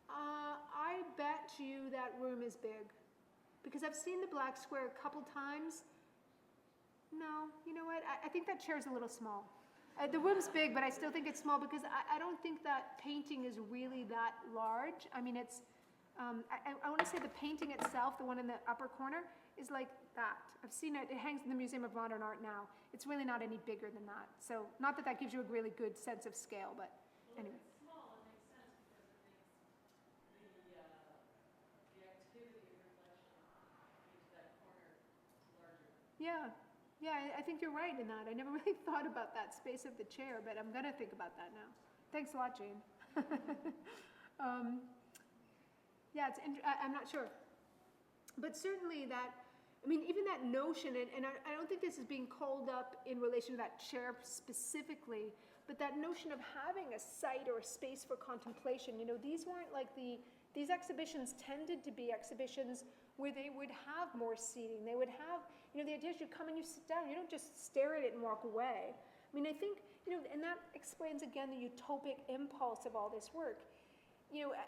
I bet you that room is big. Because I've seen the black square a couple times. No, you know what? I think that chair's a little small. The room's big, but I still think it's small because I don't think that painting is really that large. I mean, it's, I want to say the painting itself, the one in the upper corner, is like that. I've seen it. It hangs in the Museum of Modern Art now. It's really not any bigger than that. So not that that gives you a really good sense of scale, but anyway. If it's small, it makes sense because it makes the activity of reflection into that corner larger. Yeah, I think you're right in that. I never really thought about that space of the chair, but I'm gonna think about that now. Thanks a lot, Jane. Yeah, I'm not sure. But certainly that, even that notion, and I don't think this is being called up in relation to that chair specifically, but that notion of having a site or a space for contemplation, these weren't like these exhibitions tended to be exhibitions where they would have more seating. They would have, the idea is you come and you sit down. You don't just stare at it and walk away. I think, and that explains again the utopic impulse of all this work.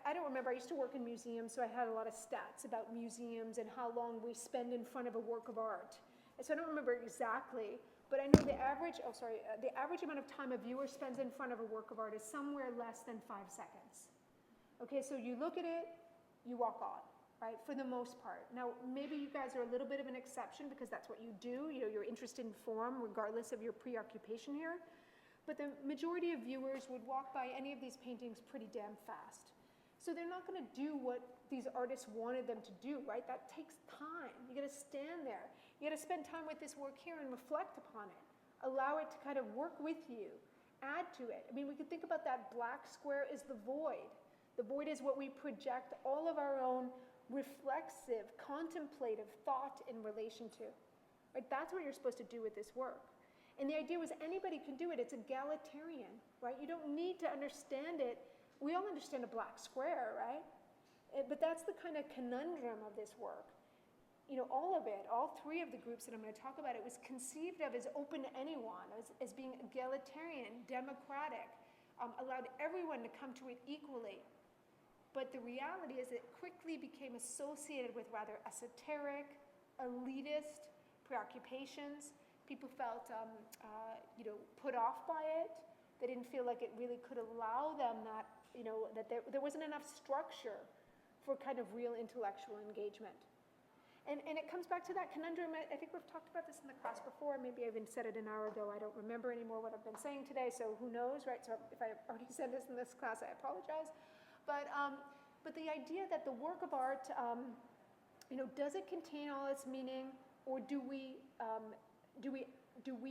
I don't remember, I used to work in museums, so I had a lot of stats about museums and how long we spend in front of a work of art. And so I don't remember exactly, but I know the average amount of time a viewer spends in front of a work of art is somewhere less than 5 seconds. Okay, so you look at it, you walk on, right, for the most part. Now, maybe you guys are a little bit of an exception because that's what you do. You're interested in form regardless of your preoccupation here. But the majority of viewers would walk by any of these paintings pretty damn fast. So they're not going to do what these artists wanted them to do, right? That takes time. You got to stand there. You got to spend time with this work here and reflect upon it. Allow it to kind of work with you. Add to it. We could think about that black square as the void. The void is what we project all of our own reflexive, contemplative thought in relation to. Right? That's what you're supposed to do with this work. And the idea was anybody can do it. It's egalitarian, right? You don't need to understand it. We all understand a black square, right? But that's the kind of conundrum of this work. All of it, all three of the groups that I'm going to talk about, it was conceived of as open to anyone, as being egalitarian, democratic, allowed everyone to come to it equally. But the reality is it quickly became associated with rather esoteric, elitist preoccupations. People felt, put off by it. They didn't feel like it really could allow them that, that there wasn't enough structure for kind of real intellectual engagement. And it comes back to that conundrum. I think we've talked about this in the class before. Maybe I even said it an hour ago. I don't remember anymore what I've been saying today, so who knows, right? So if I already said this in this class, I apologize. But the idea that the work of art, does it contain all its meaning, or do we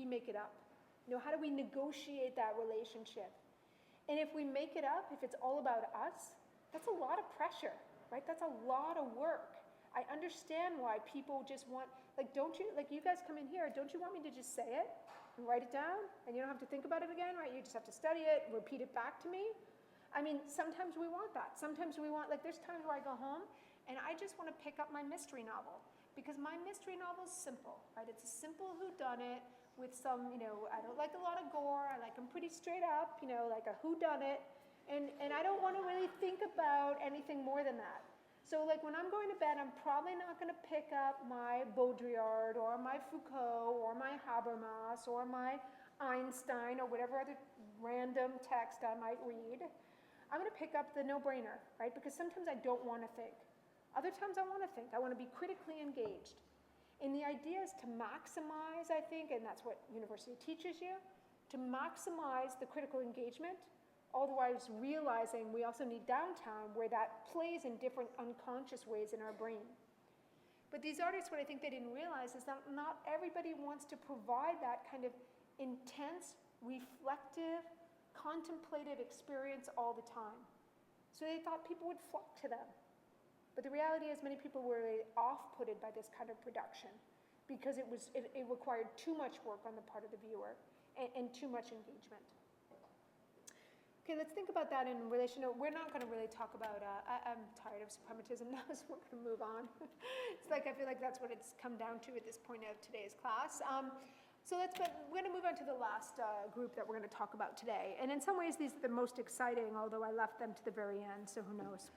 make it up? How do we negotiate that relationship? And if we make it up, if it's all about us, that's a lot of pressure, right? That's a lot of work. I understand why people just want, you guys come in here, don't you want me to just say it and write it down? And you don't have to think about it again, right? You just have to study it, repeat it back to me. Sometimes we want that. Sometimes we want, there's times where I go home and I just want to pick up my mystery novel. Because my mystery novel is simple, right? It's a simple whodunit with some, I don't like a lot of gore. I like them pretty straight up, like a whodunit. And I don't want to really think about anything more than that. So like when I'm going to bed, I'm probably not going to pick up my Baudrillard or my Foucault or my Habermas or my Einstein or whatever other random text I might read. I'm going to pick up the no-brainer, right? Because sometimes I don't want to think. Other times I want to think. I want to be critically engaged. And the idea is to maximize, I think, and that's what university teaches you, to maximize the critical engagement, otherwise realizing we also need downtime where that plays in different unconscious ways in our brain. But these artists, what I think they didn't realize is that not everybody wants to provide that kind of intense, reflective, contemplative experience all the time. So they thought people would flock to them. But the reality is many people were really off-putted by this kind of production because it required too much work on the part of the viewer and too much engagement. Okay, let's think about that in relation to, we're not going to really talk about, I'm tired of suprematism now, so we're going to move on. It's like, I feel like that's what it's come down to at this point of today's class. We're going to move on to the last group that we're going to talk about today. And in some ways, these are the most exciting, although I left them to the very end, so who knows.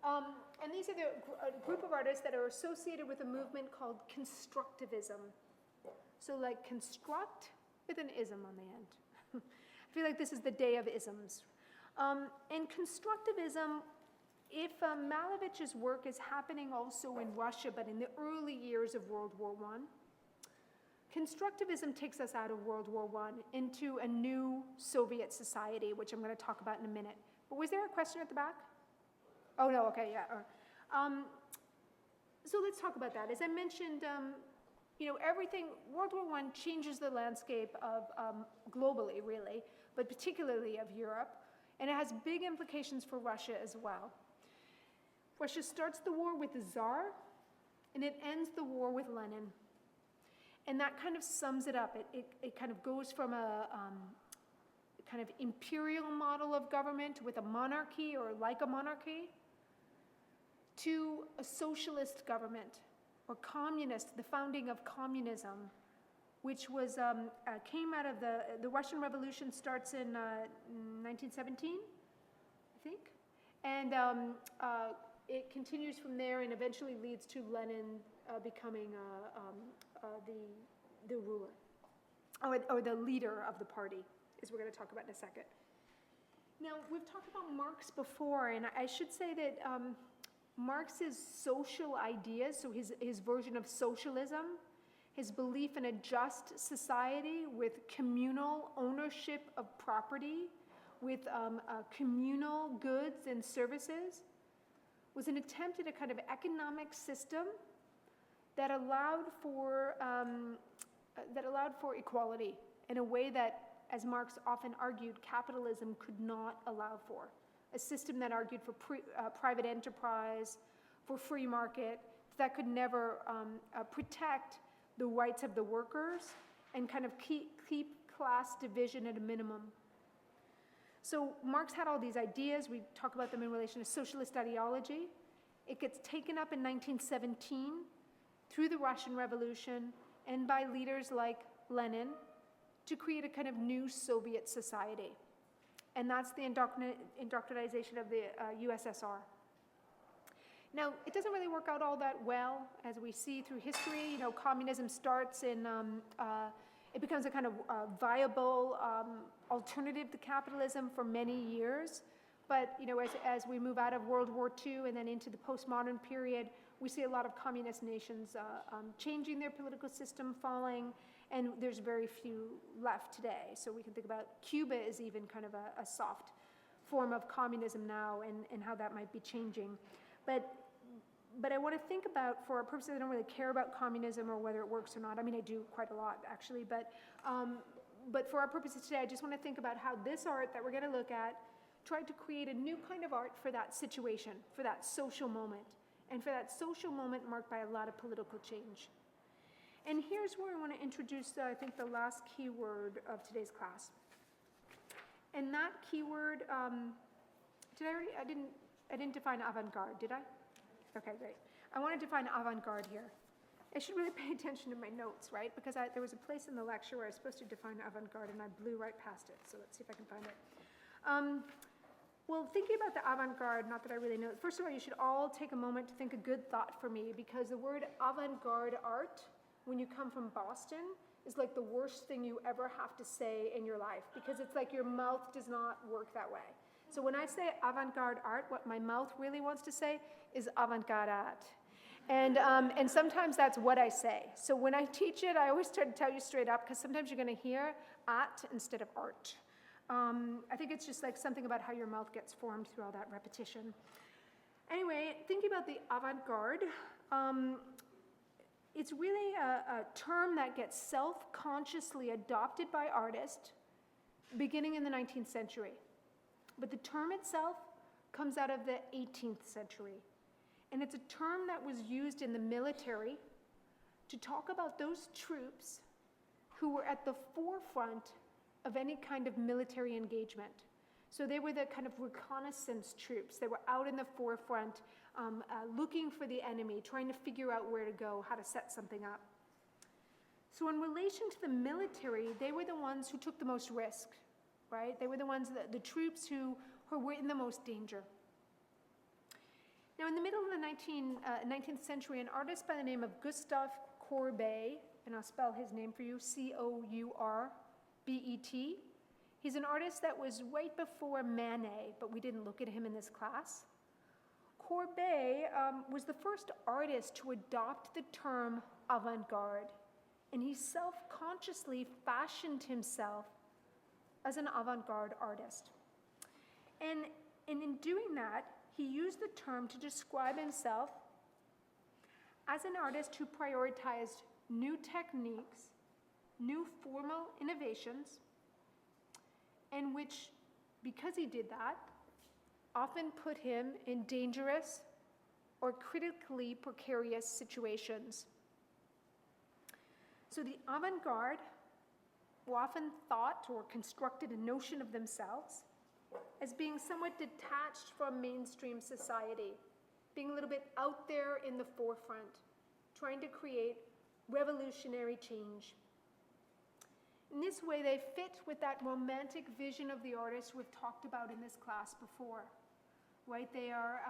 And these are a group of artists that are associated with a movement called constructivism. So like construct with an ism on the end. I feel like this is the day of isms. And constructivism, if Malevich's work is happening also in Russia, but in the early years of World War I, constructivism takes us out of World War I into a new Soviet society, which I'm going to talk about in a minute. But was there a question at the back? Oh, no, okay, yeah. So let's talk about that. As I mentioned, everything, World War I changes the landscape of globally, really, but particularly of Europe, and it has big implications for Russia as well. Russia starts the war with the Tsar, and it ends the war with Lenin. And that kind of sums it up. It kind of goes from a kind of imperial model of government with a monarchy or like a monarchy to a socialist government or communist, the founding of communism, which was came out of the Russian Revolution starts in 1917, I think, and it continues from there and eventually leads to Lenin becoming the ruler or the leader of the party, as we're going to talk about in a second. Now, we've talked about Marx before, and I should say that Marx's social ideas, so his version of socialism, his belief in a just society with communal ownership of property, with communal goods and services, was an attempt at a kind of economic system that allowed for equality in a way that, as Marx often argued, capitalism could not allow for. A system that argued for private enterprise, for free market, that could never protect the rights of the workers and kind of keep class division at a minimum. So Marx had all these ideas. We talk about them in relation to socialist ideology. It gets taken up in 1917 through the Russian Revolution and by leaders like Lenin to create a kind of new Soviet society. And that's the indoctrination of the USSR. Now, it doesn't really work out all that well, as we see through history. Communism starts in, it becomes a kind of viable alternative to capitalism for many years. But, as we move out of World War II and then into the postmodern period, we see a lot of communist nations changing their political system, falling, and there's very few left today. So we can think about Cuba is even kind of a soft form of communism now and how that might be changing. But I want to think about, for our purposes, I don't really care about communism or whether it works or not. I mean, I do quite a lot, actually. But for our purposes today, I just want to think about how this art that we're going to look at tried to create a new kind of art for that situation, for that social moment, and for that social moment marked by a lot of political change. And here's where I want to introduce, I think, the last keyword of today's class. And that keyword, I didn't define avant-garde, did I? Okay, great. I want to define avant-garde here. I should really pay attention to my notes, right? Because there was a place in the lecture where I was supposed to define avant-garde, and I blew right past it. So let's see if I can find it. Well, thinking about the avant-garde, not that I really know, first of all, you should all take a moment to think a good thought for me, because the word avant-garde art, when you come from Boston, is like the worst thing you ever have to say in your life, because it's like your mouth does not work that way. So when I say avant-garde art, what my mouth really wants to say is avant-garde art. And sometimes that's what I say. So when I teach it, I always try to tell you straight up, because sometimes you're going to hear at instead of art. I think it's just like something about how your mouth gets formed through all that repetition. Anyway, thinking about the avant-garde, it's really a term that gets self-consciously adopted by artists beginning in the 19th century. But the term itself comes out of the 18th century. And it's a term that was used in the military to talk about those troops who were at the forefront of any kind of military engagement. So they were the kind of reconnaissance troops. They were out in the forefront, looking for the enemy, trying to figure out where to go, how to set something up. So in relation to the military, they were the ones who took the most risk, right? They were the ones, the troops who were in the most danger. Now, in the middle of the 19th century, an artist by the name of Gustave Courbet, and I'll spell his name for you, Courbet. He's an artist that was right before Manet, but we didn't look at him in this class. Courbet was the first artist to adopt the term avant-garde, and he self-consciously fashioned himself as an avant-garde artist. And in doing that, he used the term to describe himself as an artist who prioritized new techniques, new formal innovations, and which, because he did that, often put him in dangerous or critically precarious situations. So the avant-garde often thought or constructed a notion of themselves as being somewhat detached from mainstream society, being a little bit out there in the forefront, trying to create revolutionary change. In this way, they fit with that romantic vision of the artist we've talked about in this class before, right? They are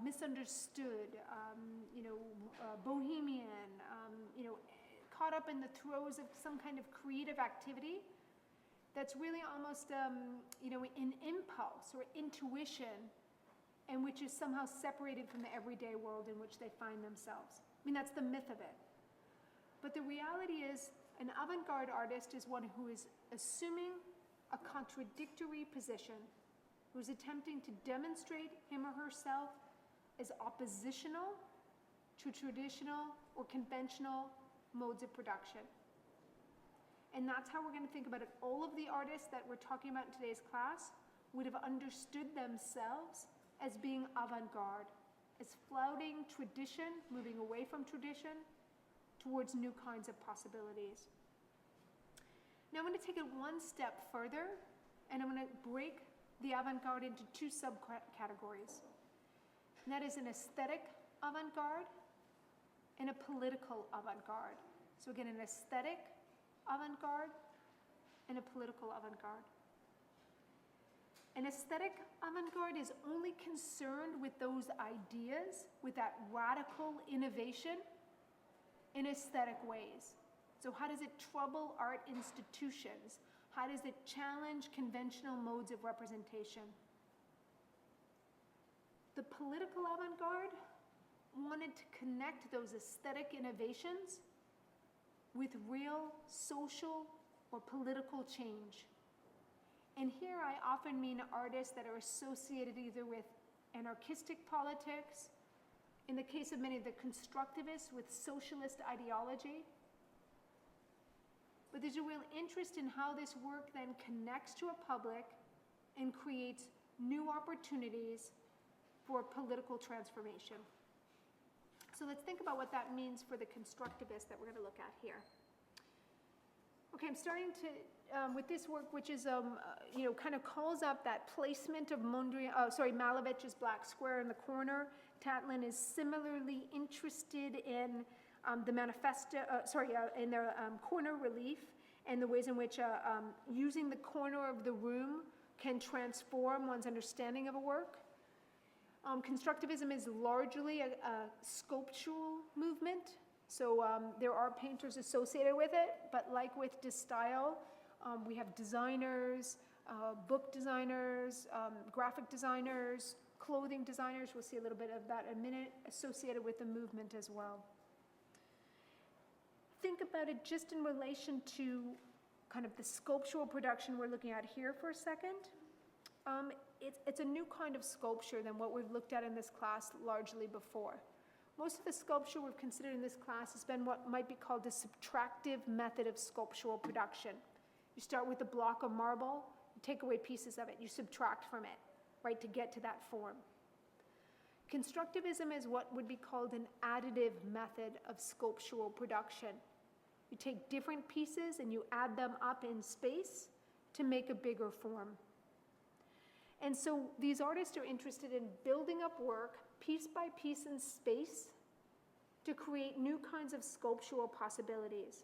misunderstood, bohemian, caught up in the throes of some kind of creative activity that's really almost, an impulse or intuition, and which is somehow separated from the everyday world in which they find themselves. I mean, that's the myth of it. But the reality is, an avant-garde artist is one who is assuming a contradictory position, who's attempting to demonstrate him or herself as oppositional to traditional or conventional modes of production. And that's how we're going to think about it. All of the artists that we're talking about in today's class would have understood themselves as being avant-garde, as flouting tradition, moving away from tradition, towards new kinds of possibilities. Now I'm going to take it one step further, and I'm going to break the avant-garde into two subcategories. And that is an aesthetic avant-garde and a political avant-garde. So again, an aesthetic avant-garde and a political avant-garde. An aesthetic avant-garde is only concerned with those ideas, with that radical innovation in aesthetic ways. So how does it trouble art institutions? How does it challenge conventional modes of representation? The political avant-garde wanted to connect those aesthetic innovations with real social or political change. And here I often mean artists that are associated either with anarchistic politics, in the case of many of the constructivists, with socialist ideology. But there's a real interest in how this work then connects to a public and creates new opportunities for political transformation. So let's think about what that means for the constructivists that we're going to look at here. Okay, I'm starting to, with this work, which is, kind of calls up that placement of Malevich's black square in the corner. Tatlin is similarly interested in the manifesto, in their corner relief and the ways in which using the corner of the room can transform one's understanding of a work. Constructivism is largely a sculptural movement, so there are painters associated with it, but like with De Stijl, we have designers, book designers, graphic designers, clothing designers, we'll see a little bit of that in a minute, associated with the movement as well. Think about it just in relation to kind of the sculptural production we're looking at here for a second. It's a new kind of sculpture than what we've looked at in this class largely before. Most of the sculpture we've considered in this class has been what might be called the subtractive method of sculptural production. You start with a block of marble, you take away pieces of it, you subtract from it, right, to get to that form. Constructivism is what would be called an additive method of sculptural production. You take different pieces and you add them up in space to make a bigger form. And so these artists are interested in building up work piece by piece in space to create new kinds of sculptural possibilities.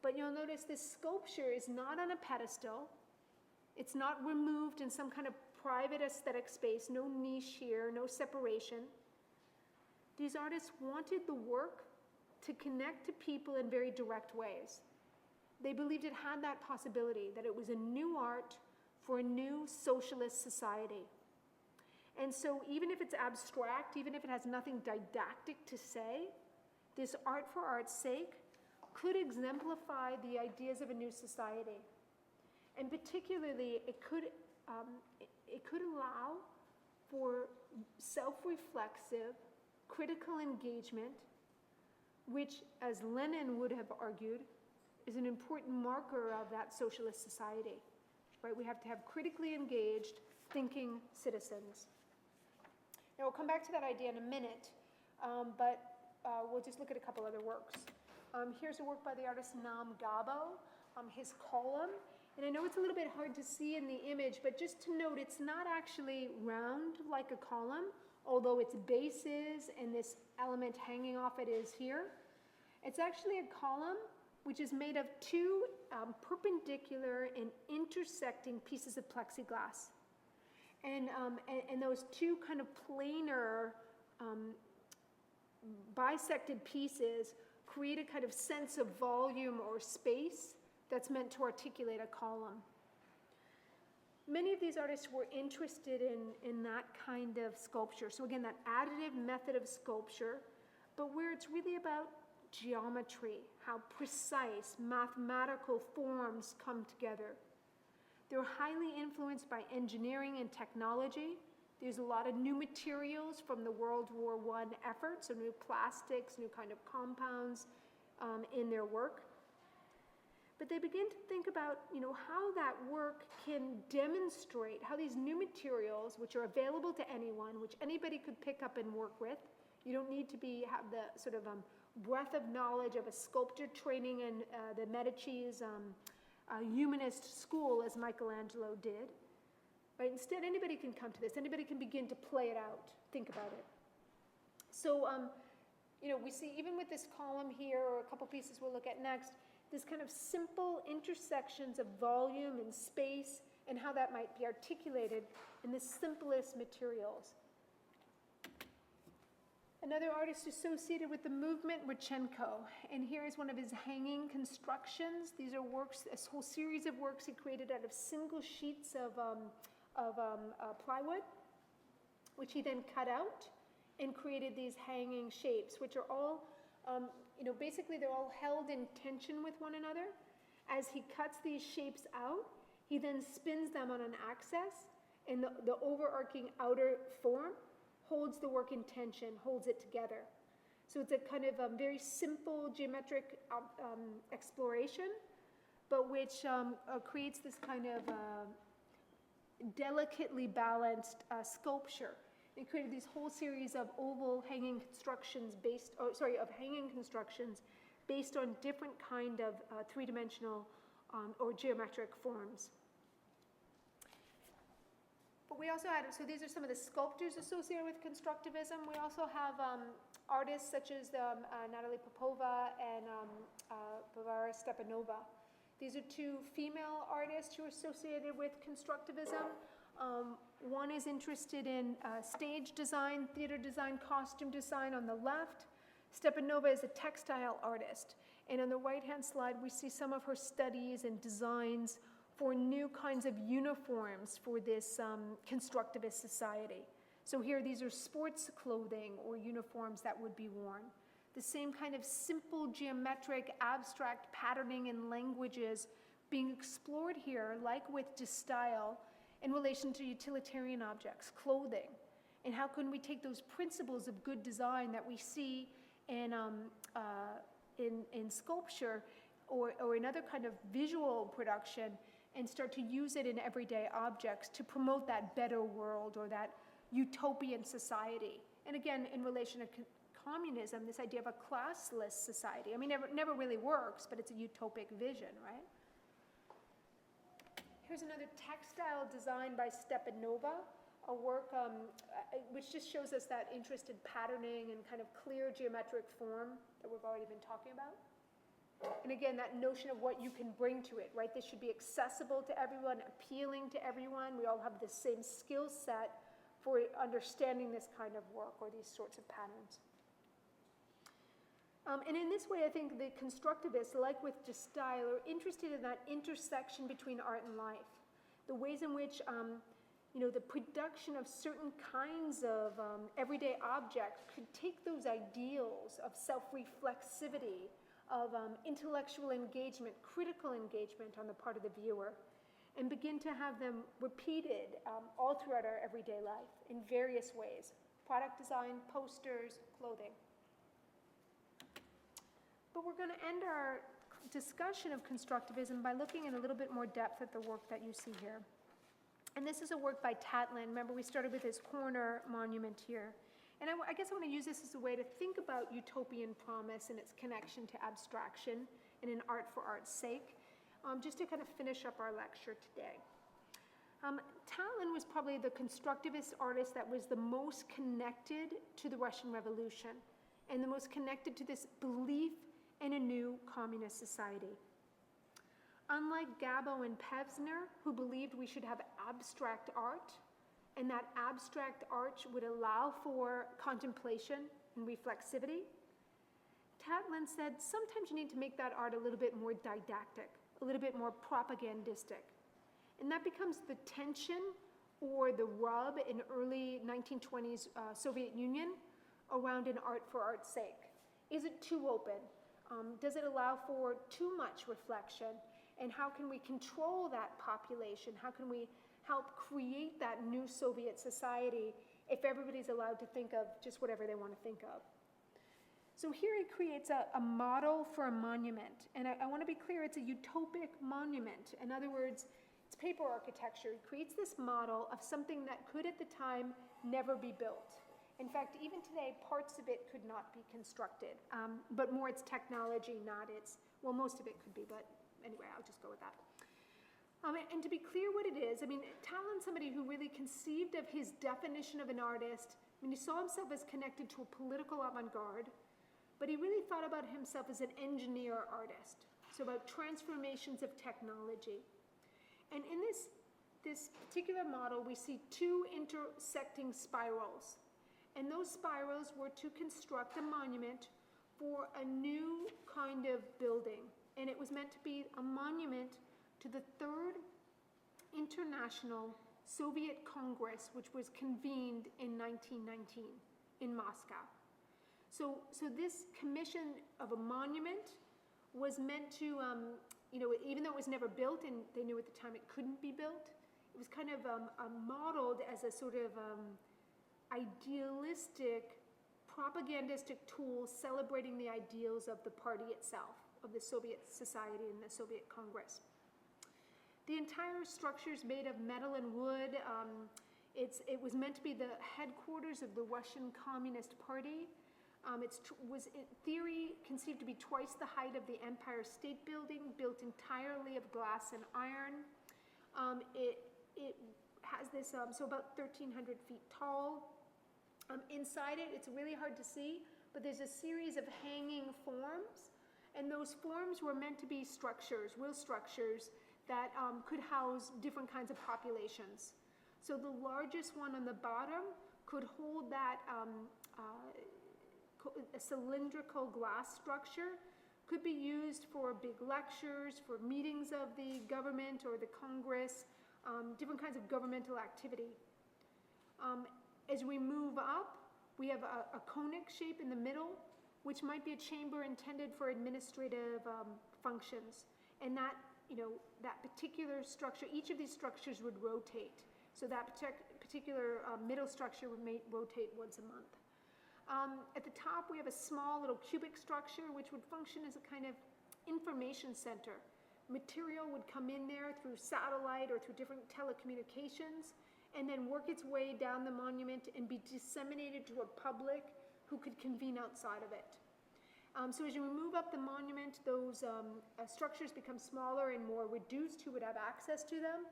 But you'll notice this sculpture is not on a pedestal. It's not removed in some kind of private aesthetic space, no niche here, no separation. These artists wanted the work to connect to people in very direct ways. They believed it had that possibility, that it was a new art for a new socialist society. And so even if it's abstract, even if it has nothing didactic to say, this art for art's sake could exemplify the ideas of a new society. And particularly, it could allow for self-reflexive, critical engagement, which, as Lenin would have argued, is an important marker of that socialist society. Right? We have to have critically engaged, thinking citizens. Now, we'll come back to that idea in a minute, but we'll just look at a couple other works. Here's a work by the artist Nam Gabo, his column. And I know it's a little bit hard to see in the image, but just to note, it's not actually round like a column, although its base is, and this element hanging off it is here. It's actually a column which is made of two perpendicular and intersecting pieces of plexiglass. And those two kind of planar bisected pieces create a kind of sense of volume or space that's meant to articulate a column. Many of these artists were interested in that kind of sculpture. So again, that additive method of sculpture, but where it's really about geometry, how precise mathematical forms come together. They're highly influenced by engineering and technology. There's a lot of new materials from the World War I effort, so new plastics, new kind of compounds in their work. But they begin to think about, how that work can demonstrate how these new materials, which are available to anyone, which anybody could pick up and work with. You don't need to have the sort of breadth of knowledge of a sculptor training in the Medici's humanist school, as Michelangelo did. Right? Instead, anybody can come to this. Anybody can begin to play it out, think about it. So, we see even with this column here, or a couple pieces we'll look at next, this kind of simple intersections of volume and space and how that might be articulated in the simplest materials. Another artist associated with the movement, Rodchenko, and here is one of his hanging constructions. These are works, a whole series of works he created out of single sheets of plywood, which he then cut out and created these hanging shapes, which are all, basically they're all held in tension with one another. As he cuts these shapes out, he then spins them on an axis, and the overarching outer form holds the work in tension, holds it together. So it's a kind of very simple geometric exploration, but which creates this kind of delicately balanced sculpture. It created these whole series of oval hanging constructions hanging constructions based on different kind of three-dimensional or geometric forms. But we also had, so these are some of the sculptors associated with constructivism. We also have artists such as Natalie Popova and Varvara Stepanova. These are two female artists who are associated with constructivism. One is interested in stage design, theater design, costume design on the left. Stepanova is a textile artist. And on the right-hand slide, we see some of her studies and designs for new kinds of uniforms for this constructivist society. So here, these are sports clothing or uniforms that would be worn. The same kind of simple geometric abstract patterning and languages being explored here, like with de style, in relation to utilitarian objects, clothing. And how can we take those principles of good design that we see in sculpture or in other kind of visual production and start to use it in everyday objects to promote that better world or that utopian society. And again, in relation to communism, this idea of a classless society. I mean, never really works, but it's a utopic vision, right? Here's another textile design by Stepanova, a work which just shows us that interest in patterning and kind of clear geometric form that we've already been talking about. And again, that notion of what you can bring to it, right? This should be accessible to everyone, appealing to everyone. We all have the same skill set for understanding this kind of work or these sorts of patterns. And in this way, I think the constructivists, like with de style, are interested in that intersection between art and life. The ways in which, the production of certain kinds of everyday objects could take those ideals of self-reflexivity, of intellectual engagement, critical engagement on the part of the viewer, and begin to have them repeated all throughout our everyday life in various ways. Product design, posters, clothing. But we're going to end our discussion of constructivism by looking in a little bit more depth at the work that you see here. And this is a work by Tatlin. Remember, we started with his corner monument here. And I guess I want to use this as a way to think about utopian promise and its connection to abstraction and in art for art's sake, just to kind of finish up our lecture today. Tatlin was probably the constructivist artist that was the most connected to the Russian Revolution and the most connected to this belief in a new communist society. Unlike Gabo and Pevsner, who believed we should have abstract art, and that abstract art would allow for contemplation and reflexivity, Tatlin said sometimes you need to make that art a little bit more didactic, a little bit more propagandistic. And that becomes the tension or the rub in early 1920s Soviet Union around an art for art's sake. Is it too open? Does it allow for too much reflection? And how can we control that population? How can we help create that new Soviet society if everybody's allowed to think of just whatever they want to think of? So here he creates a model for a monument. And I want to be clear, it's a utopic monument. In other words, it's paper architecture. He creates this model of something that could at the time never be built. In fact, even today, parts of it could not be constructed, but more it's technology, not its, well, most of it could be, but anyway, I'll just go with that. And to be clear what it is, I mean, Tallin's somebody who really conceived of his definition of an artist. I mean, he saw himself as connected to a political avant-garde, but he really thought about himself as an engineer artist, so about transformations of technology. And in this particular model, we see two intersecting spirals. And those spirals were to construct a monument for a new kind of building. And it was meant to be a monument to the Third International Soviet Congress, which was convened in 1919 in Moscow. So this commission of a monument was meant to, even though it was never built, and they knew at the time it couldn't be built, it was kind of modeled as a sort of idealistic, propagandistic tool celebrating the ideals of the party itself, of the Soviet society and the Soviet Congress. The entire structure is made of metal and wood. It was meant to be the headquarters of the Russian Communist Party. It was, in theory, conceived to be twice the height of the Empire State Building, built entirely of glass and iron. It has this, so about 1,300 feet tall. Inside it, it's really hard to see, but there's a series of hanging forms, And those forms were meant to be structures, real structures, that could house different kinds of populations. So the largest one on the bottom could hold that a cylindrical glass structure, could be used for big lectures, for meetings of the government or the Congress, different kinds of governmental activity. As we move up, we have a conic shape in the middle, which might be a chamber intended for administrative functions. And that, that particular structure, each of these structures would rotate. So that particular middle structure would rotate once a month. At the top, we have a small little cubic structure, which would function as a kind of information center. Material would come in there through satellite or through different telecommunications, and then work its way down the monument and be disseminated to a public who could convene outside of it. So as you move up the monument, those structures become smaller and more reduced, who would have access to them.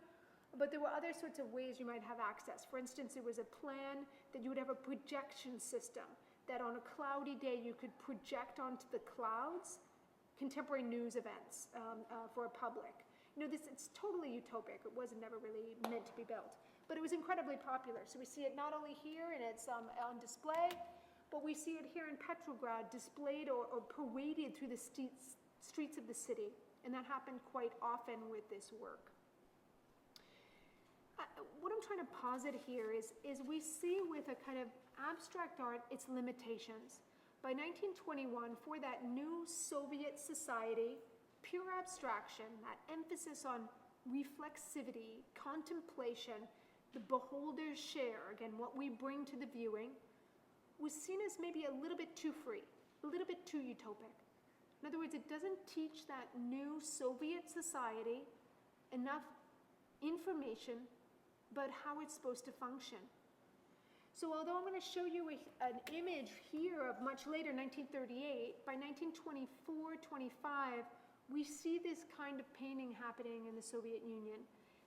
But there were other sorts of ways you might have access. For instance, there was a plan that you would have a projection system, that on a cloudy day you could project onto the clouds contemporary news events for a public. It's totally utopic. It wasn't never really meant to be built. But it was incredibly popular. So we see it not only here and it's on display, but we see it here in Petrograd displayed or paraded through the streets of the city. And that happened quite often with this work. What I'm trying to posit here is we see with a kind of abstract art its limitations. By 1921, for that new Soviet society, pure abstraction, that emphasis on reflexivity, contemplation, the beholder's share, again, what we bring to the viewing, was seen as maybe a little bit too free, a little bit too utopic. In other words, it doesn't teach that new Soviet society enough information about how it's supposed to function. So although I'm going to show you an image here of much later, 1938, by 1924-25, we see this kind of painting happening in the Soviet Union.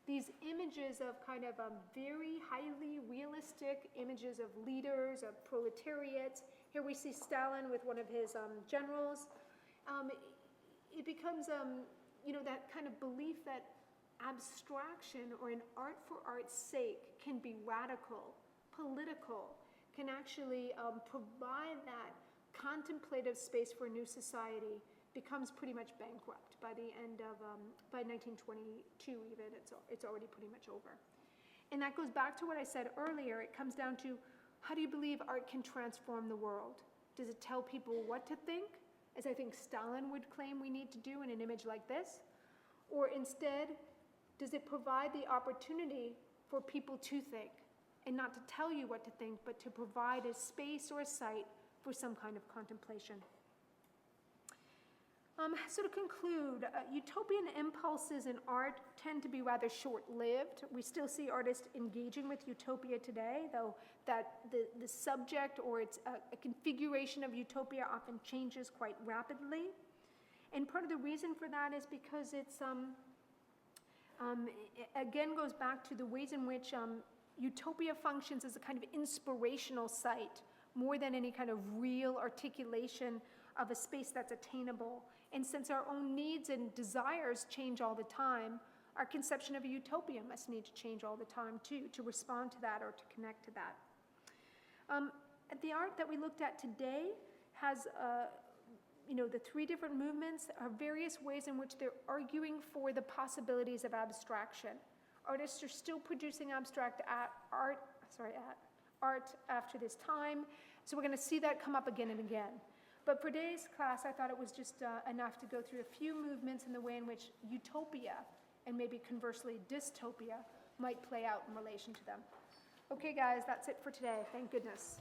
These images of kind of very highly realistic images of leaders, of proletariats. Here we see Stalin with one of his generals. It becomes, that kind of belief that abstraction or an art for art's sake can be radical, political, can actually provide that contemplative space for a new society, becomes pretty much bankrupt by the end of, by 1922 even, it's already pretty much over. And that goes back to what I said earlier. It comes down to, how do you believe art can transform the world? Does it tell people what to think, as I think Stalin would claim we need to do in an image like this? Or instead, does it provide the opportunity for people to think, and not to tell you what to think, but to provide a space or a site for some kind of contemplation? So to conclude, utopian impulses in art tend to be rather short-lived. We still see artists engaging with utopia today, though that the subject or its a configuration of utopia often changes quite rapidly. And part of the reason for that is because it's again goes back to the ways in which utopia functions as a kind of inspirational site more than any kind of real articulation of a space that's attainable. And since our own needs and desires change all the time, our conception of a utopia must need to change all the time too, to respond to that or to connect to that. The art that we looked at today has the three different movements are various ways in which they're arguing for the possibilities of abstraction. Artists are still producing abstract art after this time, so we're going to see that come up again and again. But for today's class, I thought it was just enough to go through a few movements in the way in which utopia, and maybe conversely dystopia, might play out in relation to them. Okay, guys, that's it for today. Thank goodness.